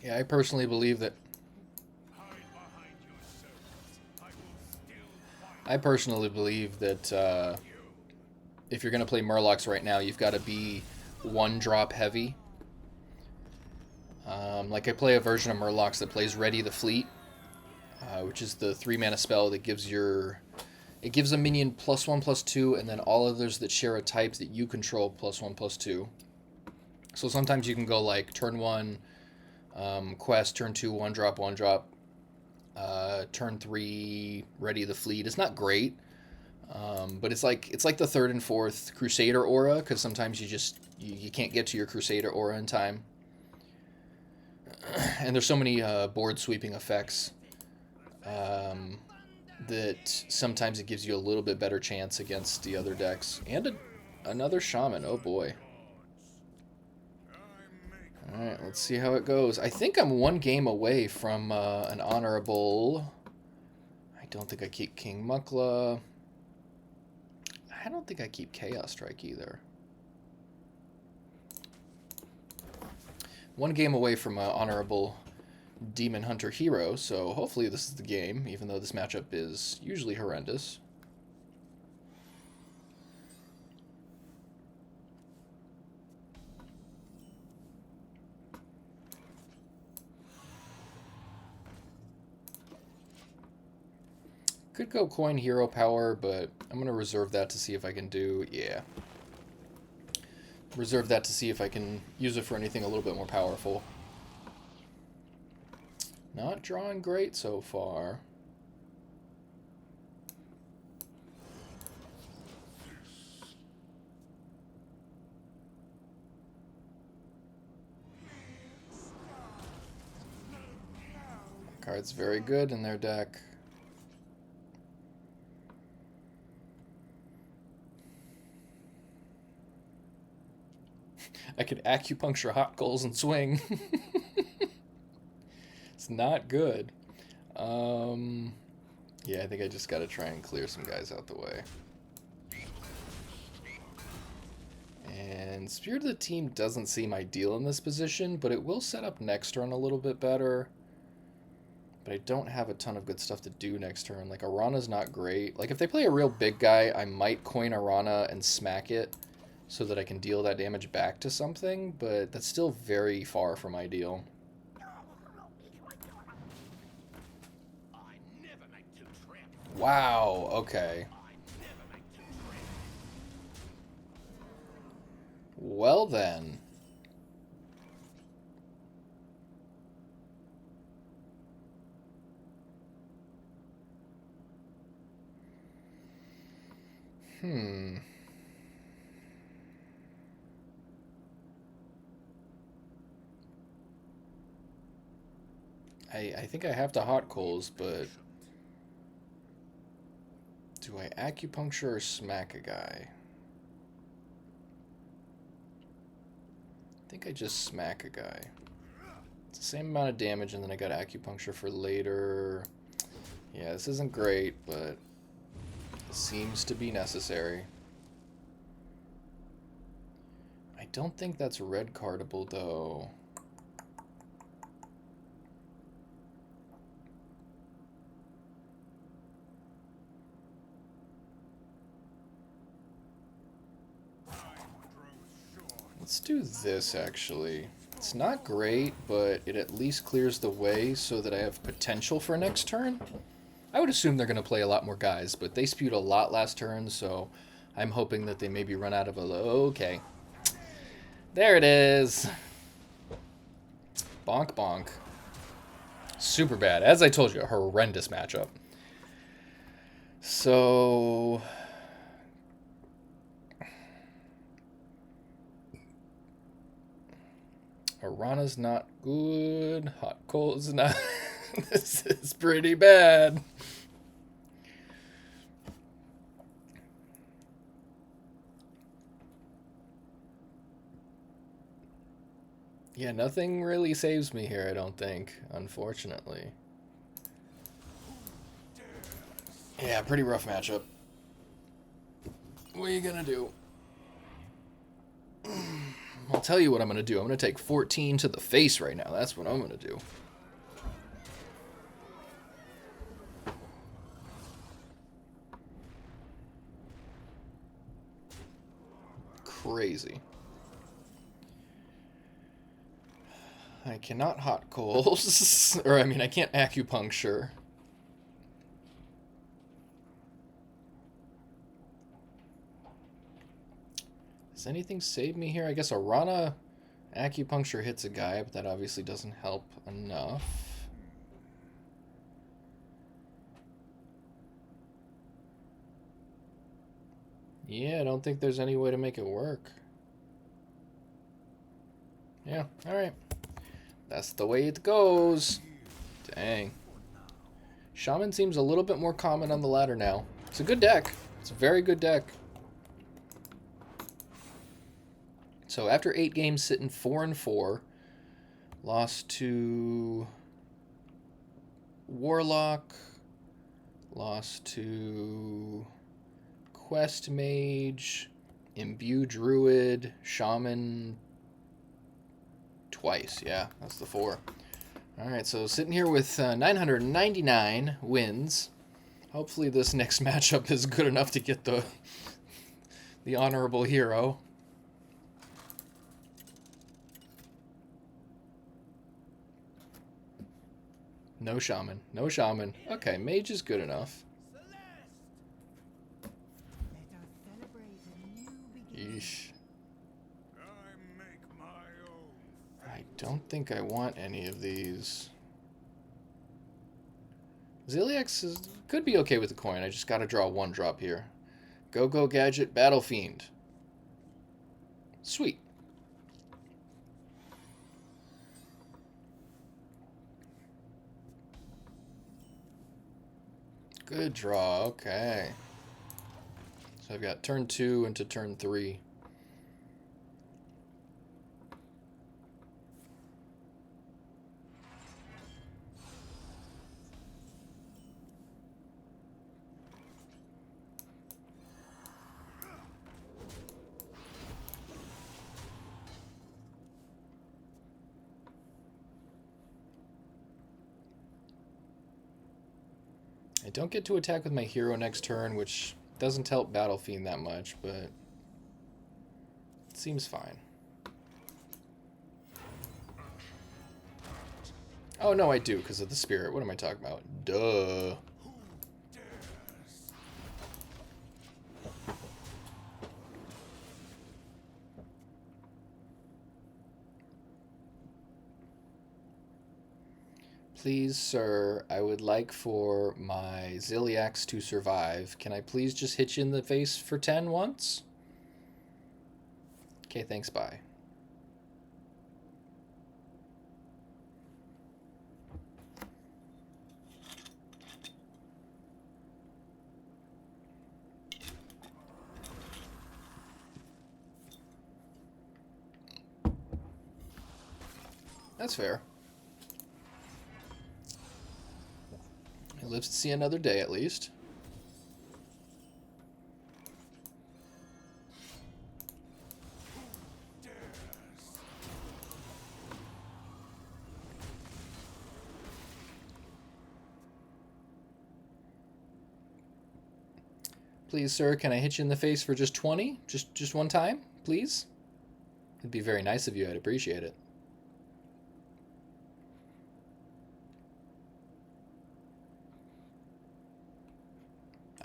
A: Yeah, I personally believe that if you're going to play Murlocs right now, you've got to be 1-drop heavy. Like I play a version of Murlocs that plays Ready the Fleet, which is the 3-mana spell that gives it gives a minion +1/+2, and then all others that share a type that you control +1/+2. So sometimes you can go like turn 1 quest, turn 2 1-drop 1-drop, turn 3 Ready the Fleet. It's not great, but it's like the 3rd and 4th Crusader aura, because sometimes you can't get to your Crusader aura in time. And there's so many board sweeping effects that sometimes it gives you a little bit better chance against the other decks. And another Shaman, oh boy. Alright, let's see how it goes. I think I'm 1 game away from an honorable... I don't think I keep King Mukla. I don't think I keep Chaos Strike either. 1 game away from honorable Demon Hunter hero, so hopefully this is the game, even though this matchup is usually horrendous. Could go coin hero power, but I'm going to reserve that to see if I can do... Yeah. Reserve that to see if I can use it for anything a little bit more powerful. Not drawing great so far. Card's very good in their deck. I could acupuncture hot coals and swing. It's not good. Yeah, I think I just got to try and clear some guys out the way. And Spirit of the Team doesn't seem ideal in this position, but it will set up next turn a little bit better. But I don't have a ton of good stuff to do next turn. Like, Aranna's not great. Like, if they play a real big guy, I might coin Aranna and smack it so that I can deal that damage back to something, but that's still very far from ideal. Wow, okay. Well then. I think I have to hot coals, but do I acupuncture or smack a guy? I think I just smack a guy. It's the same amount of damage, and then I got acupuncture for later. Yeah, this isn't great, but it seems to be necessary. I don't think that's red cardable, though. Let's do this, actually. It's not great, but it at least clears the way so that I have potential for next turn. I would assume they're going to play a lot more guys, but they spewed a lot last turn, so I'm hoping that they maybe run out of a... Okay. There it is. Bonk, bonk. Super bad. As I told you, a horrendous matchup. So... Aranna's not good. Hot coal's not... This is pretty bad. Yeah, nothing really saves me here, I don't think, unfortunately. Yeah, pretty rough matchup. What are you gonna do? I'll tell you what I'm gonna do. I'm gonna take 14 to the face right now. That's what I'm gonna do. Crazy. I cannot hot coals. Or, I mean, I can't acupuncture. Does anything save me here? I guess Aranna acupuncture hits a guy, but that obviously doesn't help enough. Yeah, I don't think there's any way to make it work. Yeah, alright. That's the way it goes. Dang. Shaman seems a little bit more common on the ladder now. It's a good deck. It's a very good deck. So after 8 games, sitting 4-4, lost to Warlock, lost to Quest Mage, Imbue Druid, Shaman twice. Yeah, that's the 4. All right, so sitting here with 999 wins. Hopefully this next matchup is good enough to get the honorable hero. No shaman. No shaman. Okay, mage is good enough. Yeesh. I don't think I want any of these. Ziliax could be okay with the coin. I just gotta draw one drop here. Go Gadget, Battle Fiend. Sweet. Good draw, okay. So I've got turn 2 into turn 3. I don't get to attack with my hero next turn, which doesn't help Battle Fiend that much, but it seems fine. Oh, no, I do, because of the spirit. What am I talking about? Duh. Please, sir, I would like for my Ziliax to survive. Can I please just hit you in the face for 10 once? Okay, thanks, bye. That's fair. He lives to see another day, at least. Please, sir, can I hit you in the face for just 20? Just one time, please? It'd be very nice of you. I'd appreciate it.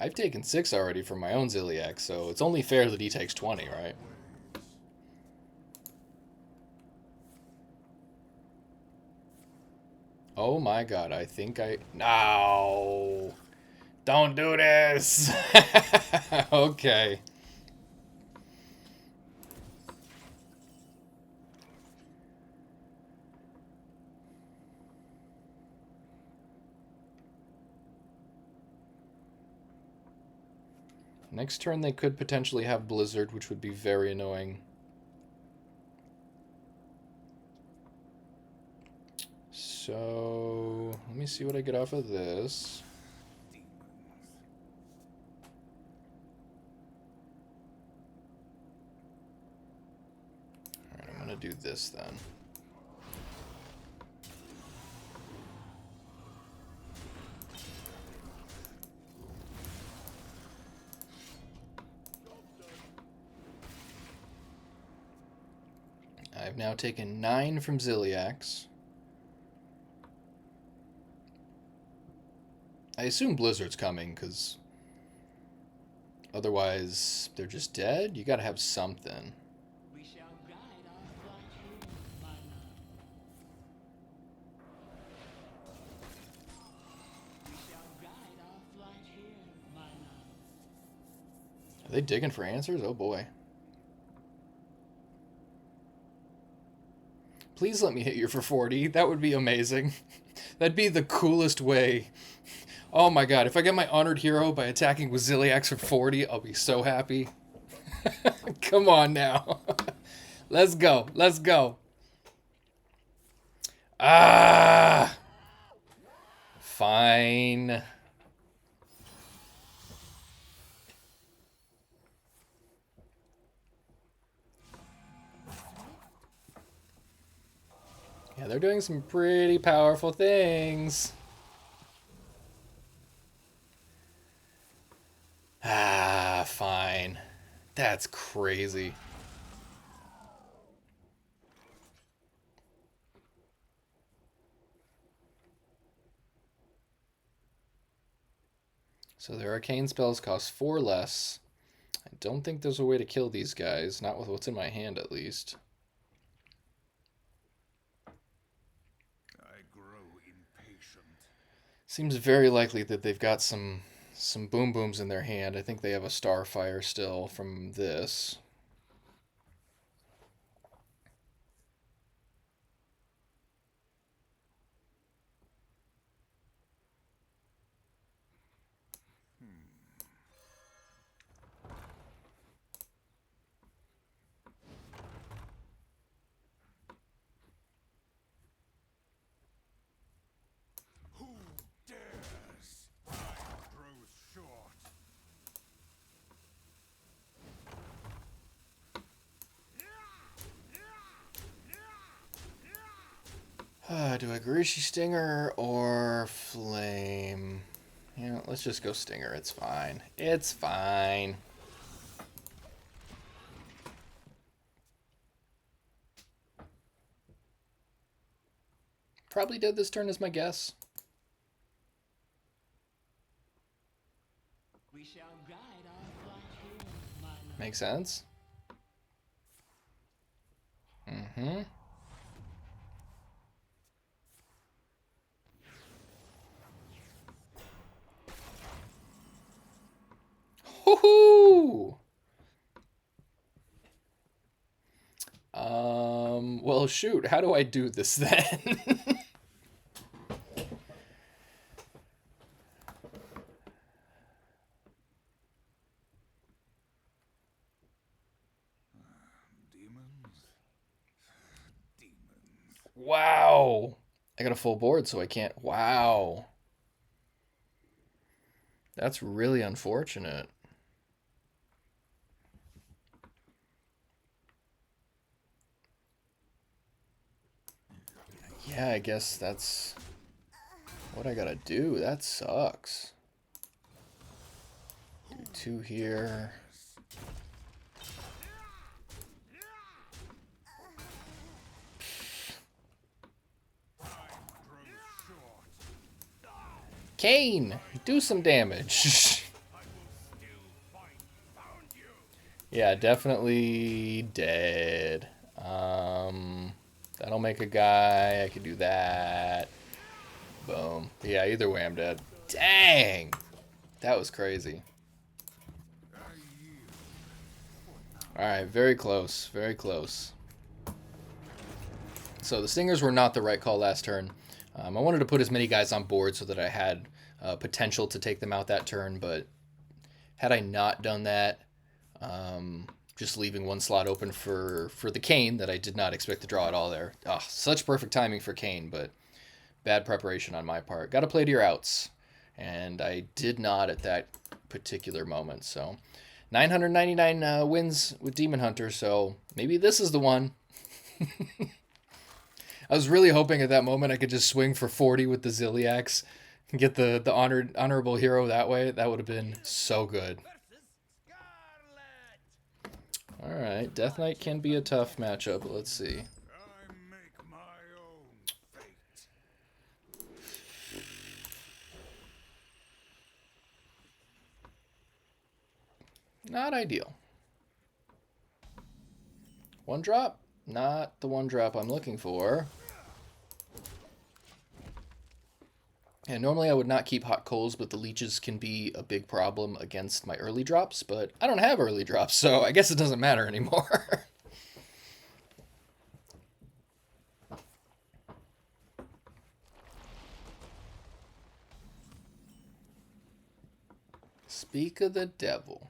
A: I've taken 6 already from my own Ziliax, so it's only fair that he takes 20, right? Oh my god, I think I... No! Don't do this! Okay. Next turn they could potentially have Blizzard, which would be very annoying. So, let me see what I get off of this. Alright, I'm gonna do this then. I've now taken 9 from Ziliax. I assume Blizzard's coming, because otherwise they're just dead? You gotta have something.
B: We shall guide our flight here, my love. We shall guide our flight here, my love.
A: Are they digging for answers? Oh boy. Please let me hit you for 40. That would be amazing. That'd be the coolest way. Oh my god, if I get my honored hero by attacking with Ziliax for 40, I'll be so happy. Come on now. Let's go. Let's go. Ah! Fine. Yeah, they're doing some pretty powerful things. Ah, fine. That's crazy. So their arcane spells cost 4 less. I don't think there's a way to kill these guys, not with what's in my hand at least.
C: I grow impatient.
A: Seems very likely that they've got some boom booms in their hand. I think they have a Starfire still from this.
C: Who dares? Time grows short.
A: Do I Garishi Stinger or Flame? Yeah, let's just go Stinger. It's fine. It's fine. Probably dead this turn is my guess.
B: We shall guide our flight here, my lord.
A: Makes sense. Mm-hmm. Woohoo! Well, shoot. How do I do this then?
C: Demons? Demons.
A: Wow. I got a full board, so I can't. Wow. That's really unfortunate. Yeah, I guess that's what I gotta do. That sucks. Do 2 here. Kane, do some damage. Yeah, definitely dead. That'll make a guy. I could do that. Boom. Yeah, either way, I'm dead. Dang! That was crazy. Alright, very close. Very close. So the Stingers were not the right call last turn. I wanted to put as many guys on board so that I had potential to take them out that turn, but had I not done that, just leaving one slot open for the Kane that I did not expect to draw at all there. Oh, such perfect timing for Kane, but bad preparation on my part. Got to play to your outs, and I did not at that particular moment. So 999 wins with Demon Hunter, so maybe this is the one. I was really hoping at that moment I could just swing for 40 with the Ziliax and get the honorable hero that way. That would have been so good. Alright, Death Knight can be a tough matchup. Let's see.
C: I make my own fate.
A: Not ideal. 1 drop? Not the 1 drop I'm looking for. And normally I would not keep hot coals, but the leeches can be a big problem against my early drops, but I don't have early drops, so I guess it doesn't matter anymore. Speak of the devil.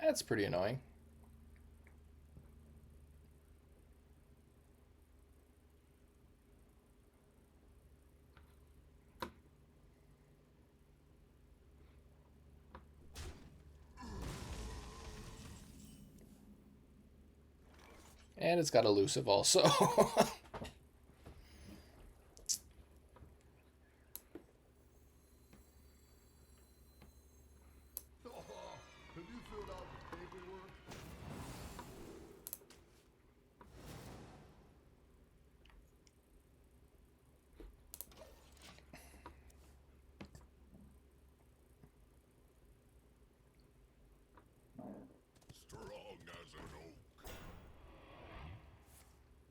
A: That's pretty annoying. And it's got elusive also.
C: Have you filled out the paperwork? Strong as an oak.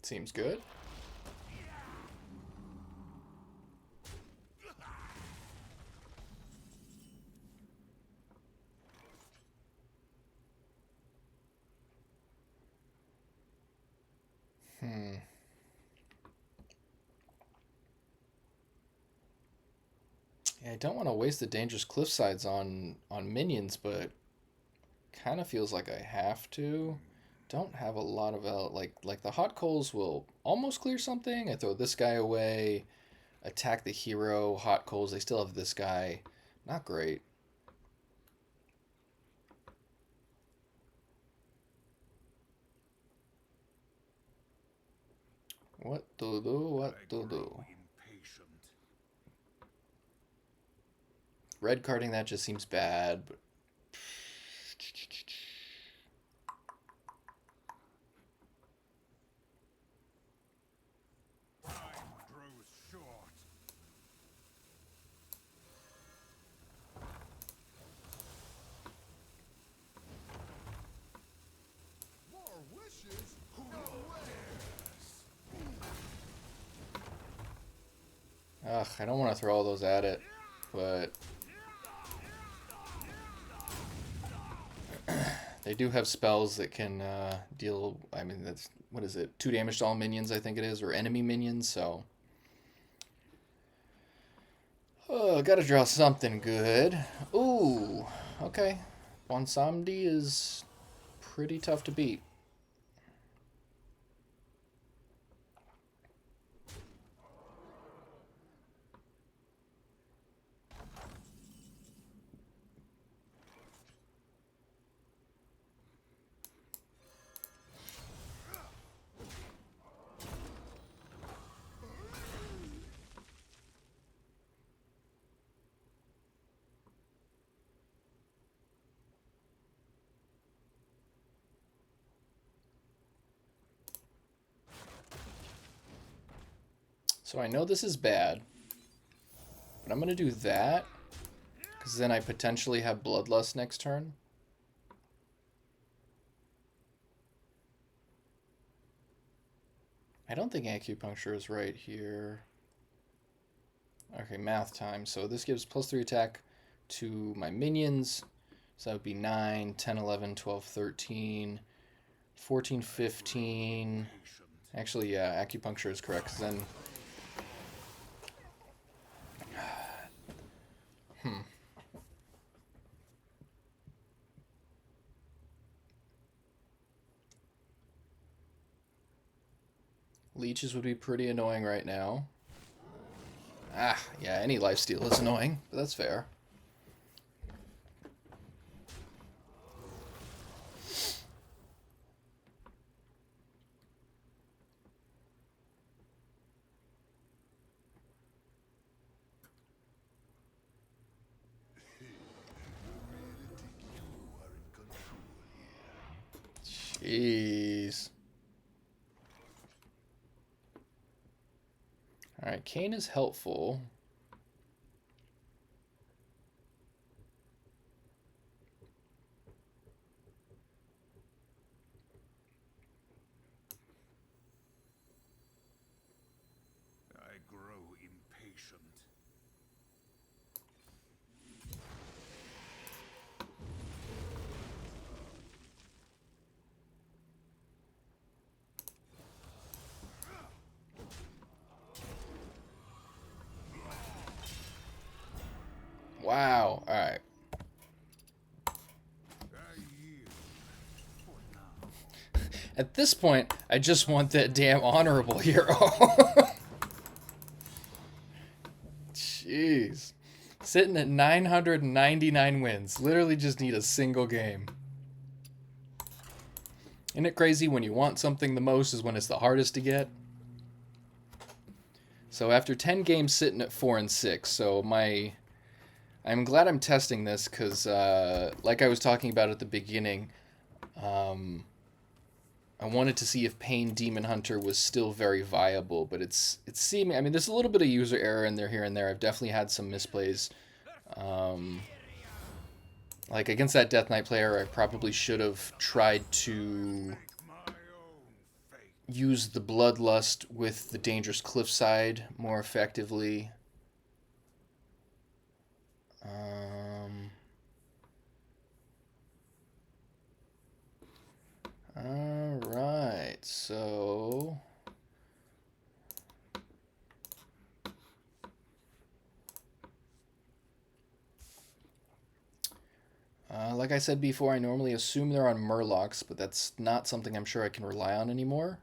A: Seems good. Yeah, I don't want to waste the dangerous cliffsides on minions, but kind of feels like I have to. Don't have a lot of like the hot coals will almost clear something. I throw this guy away, attack the hero. Hot coals. They still have this guy. Not great. What to do? What to do?
C: Impatient.
A: Red carding that just seems bad, but
C: Time grows short. More wishes? No way.
A: ugh, I don't want to throw all those at it, but they do have spells that can deal. I mean, that's what is it? 2 damage to all minions, I think it is, or enemy minions. So, oh, gotta draw something good. Ooh, okay. Bonsamdi is pretty tough to beat. So I know this is bad, but I'm gonna do that because then I potentially have Bloodlust next turn. I don't think acupuncture is right here. Okay, math time. So this gives +3 attack to my minions. So that would be 9, 10, 11, 12, 13, 14, 15. Actually, yeah, acupuncture is correct. 'Cause then... Leeches would be pretty annoying right now. Ah, yeah, any lifesteal is annoying, but that's fair. Jeez. Alright, Kane is helpful.
C: I grow impatient.
A: Wow, alright.
C: I yield.
A: At this point, I just want that damn honorable hero. Jeez. Sitting at 999 wins. Literally just need a single game. Isn't it crazy when you want something the most is when it's the hardest to get? So after 10 games sitting at 4 and 6, so I'm glad I'm testing this because, like I was talking about at the beginning, I wanted to see if Pain Demon Hunter was still very viable, but it's seeming. I mean, there's a little bit of user error in there here and there. I've definitely had some misplays. Like against that Death Knight player, I probably should have tried to use the Bloodlust with the Dangerous Cliffside more effectively. Alright, so... like I said before, I normally assume they're on Murlocs, but that's not something I'm sure I can rely on anymore.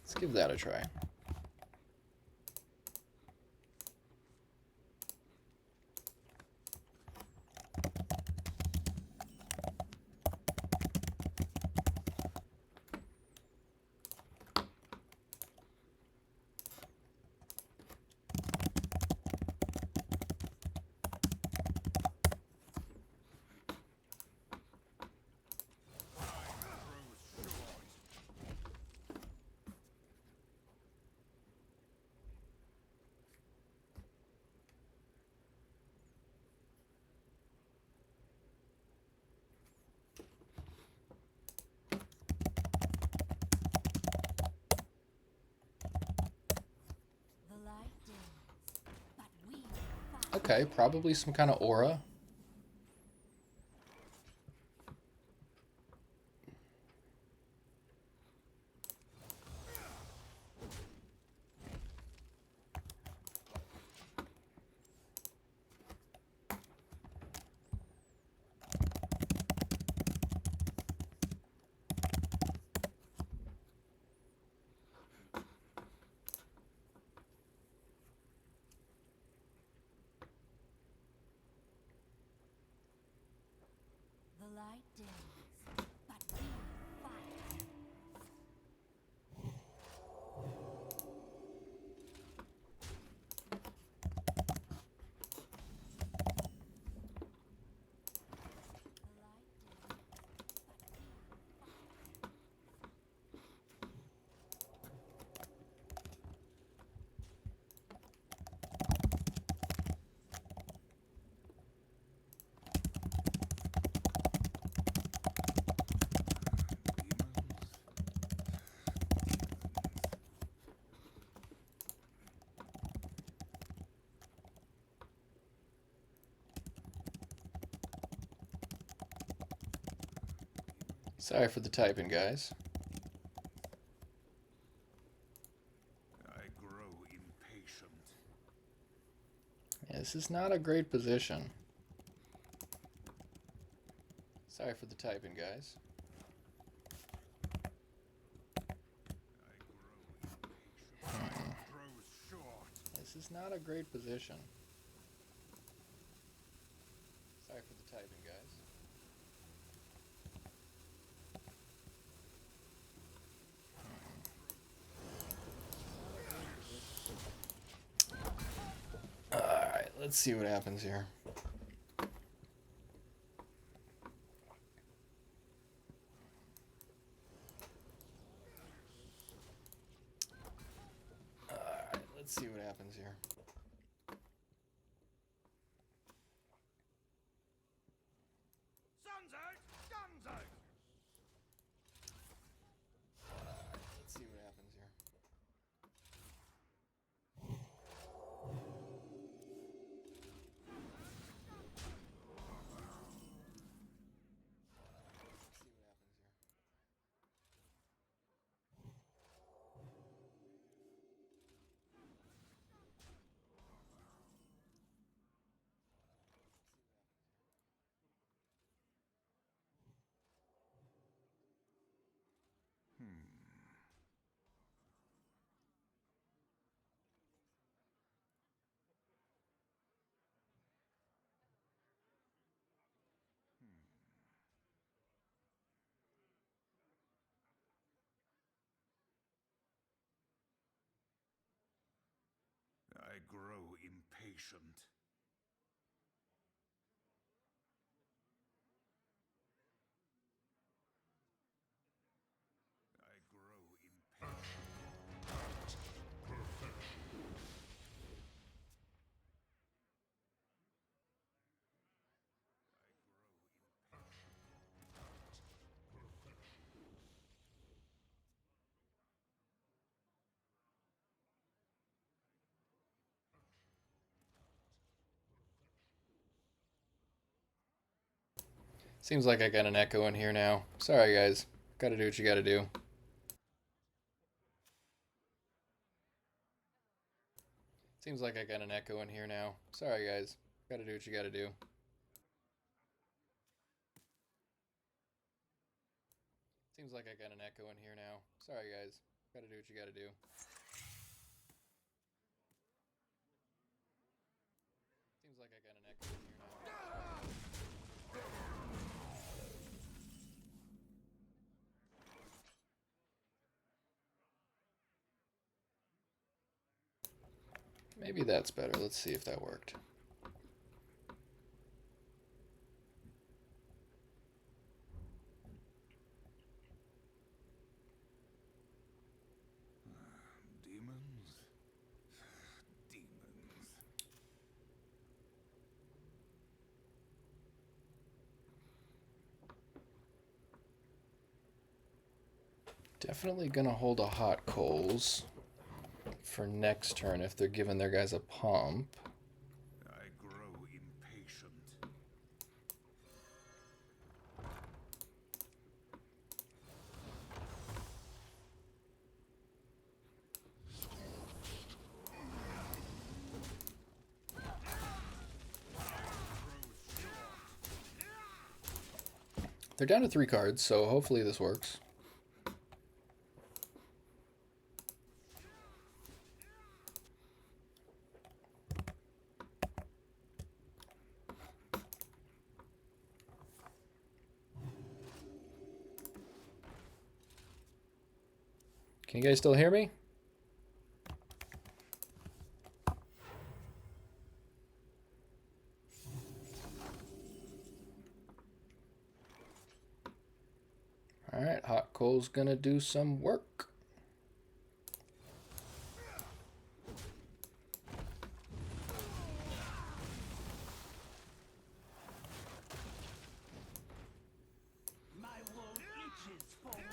A: Let's give that a try. Okay, probably some kind of aura. Sorry for the typing, guys.
C: I grow impatient.
A: Yeah, this is not a great position. Sorry for the typing, guys. This is not a great position. Sorry for the typing, guys. Alright, let's see what happens here. Alright, let's see what happens here.
C: Sun's out! Guns out!
A: Let's see what happens here.
C: impatient. I grow impatient.
A: Seems like I got an echo in here now. Sorry, guys. Gotta do what you gotta do. Seems like I got an echo in here now. Sorry, guys. Gotta do what you gotta do. Seems like I got an echo in here now. Sorry, guys. Gotta do what you gotta do. Seems like I got an echo in here now. Maybe that's better. Let's see if that worked.
C: Demons? Demons.
A: Definitely gonna hold a hot coals for next turn if they're giving their guys a pump.
C: I grow impatient.
A: They're down to 3 cards, so hopefully this works. Can you guys still hear me? Alright, hot coal's gonna do some work.
D: My world itches for war.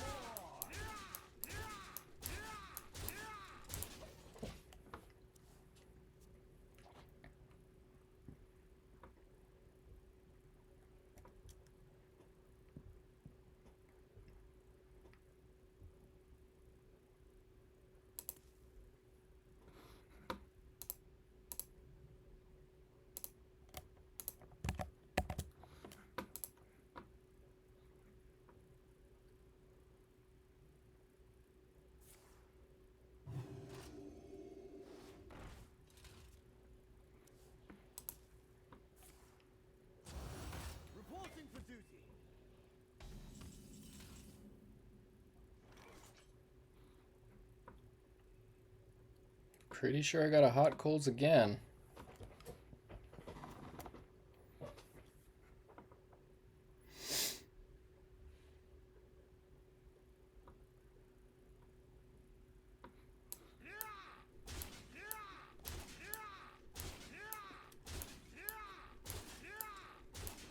D: Reporting for duty.
A: Pretty sure I got a hot coals again.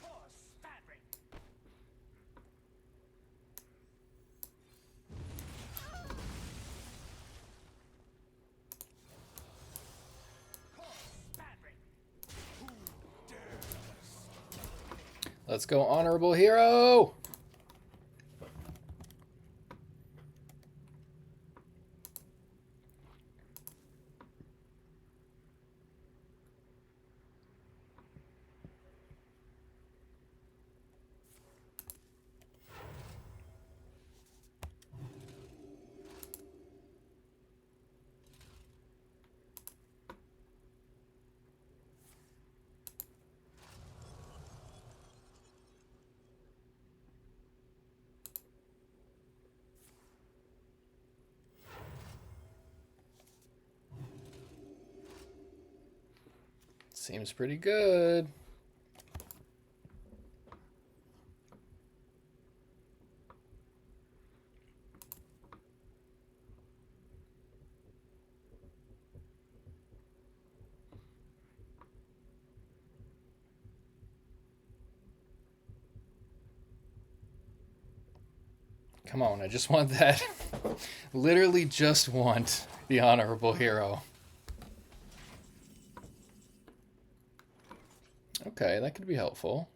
D: Horse fabric. Horse fabric.
A: Let's go, honorable hero! Seems pretty good. Come on, I just want that. Literally just want the honorable hero. Okay, that could be helpful.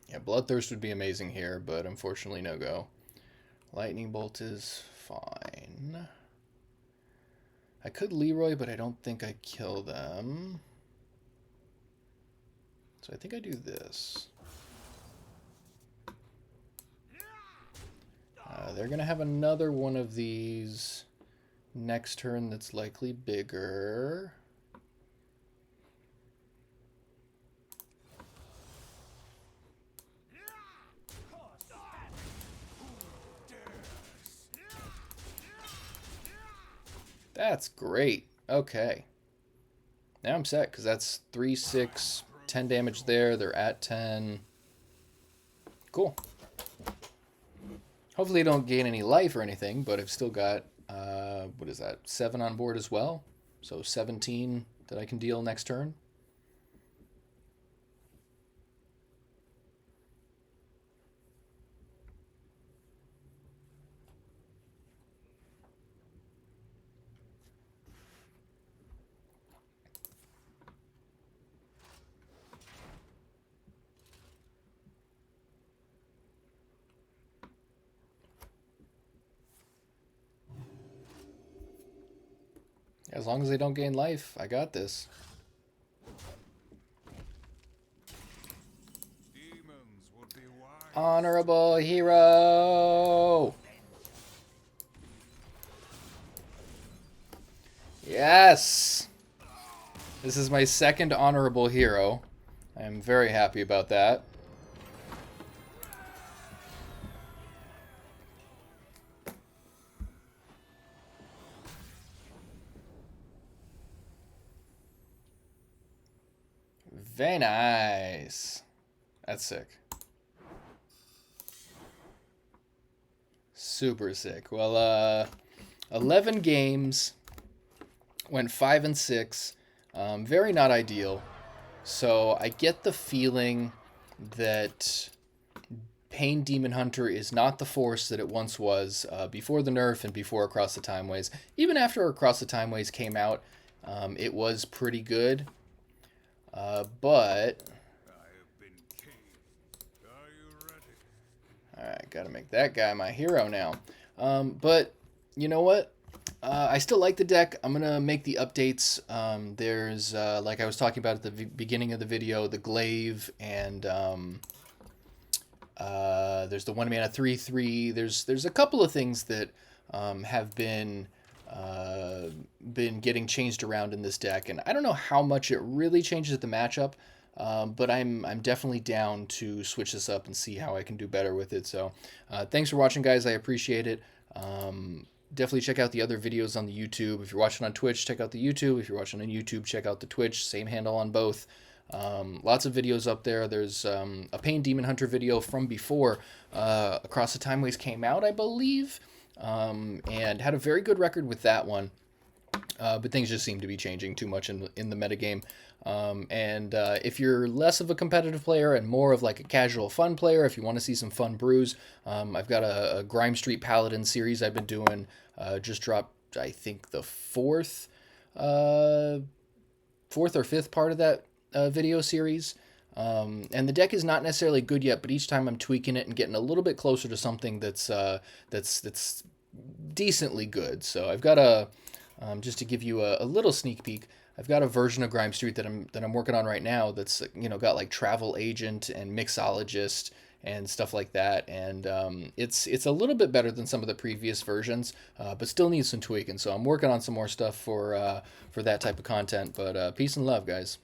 A: Yeah, Bloodthirst would be amazing here, but unfortunately no go. Lightning Bolt is fine. I could Leroy, but I don't think I kill them. So I think I do this. They're going to have another one of these next turn that's likely bigger. That's great. Okay. Now I'm set, because that's 3, 6, 10 damage there. They're at 10. Cool. Hopefully I don't gain any life or anything, but I've still got, what is that, 7 on board as well. So 17 that I can deal next turn. As long as they don't gain life, I got this.
C: Demons would be wise.
A: Honorable hero! Yes! This is my second honorable hero. I am very happy about that. Very nice. That's sick. Super sick. Well, 11 games. Went 5 and 6. Very not ideal. So I get the feeling that Pain Demon Hunter is not the force that it once was before the nerf and before Across the Timeways. Even after Across the Timeways came out, it was pretty good. But
C: I have been caged. Are you ready?
A: alright, gotta make that guy my hero now. But you know what? I still like the deck. I'm gonna make the updates. There's like I was talking about at the beginning of the video, the glaive, and there's the 1 mana 3/3. There's a couple of things that have been getting changed around in this deck, and I don't know how much it really changes the matchup, but I'm definitely down to switch this up and see how I can do better with it. So thanks for watching, guys. I appreciate it. Definitely check out the other videos on the YouTube. If you're watching on Twitch, check out the YouTube. If you're watching on YouTube, check out the Twitch. Same handle on both. Lots of videos up there. There's a Pain Demon Hunter video from before Across the Timeways came out, I believe, and had a very good record with that one. But things just seem to be changing too much in the metagame. And if you're less of a competitive player and more of like a casual fun player, if you want to see some fun brews, I've got a Grime Street Paladin series I've been doing. Just dropped, I think, the fourth or fifth part of that video series. And the deck is not necessarily good yet, but each time I'm tweaking it and getting a little bit closer to something that's decently good. So I've got just to give you a little sneak peek, I've got a version of Grime Street that I'm working on right now that's, you know, got like Travel Agent and Mixologist and stuff like that, and it's a little bit better than some of the previous versions, but still needs some tweaking. So I'm working on some more stuff for that type of content. But peace and love, guys.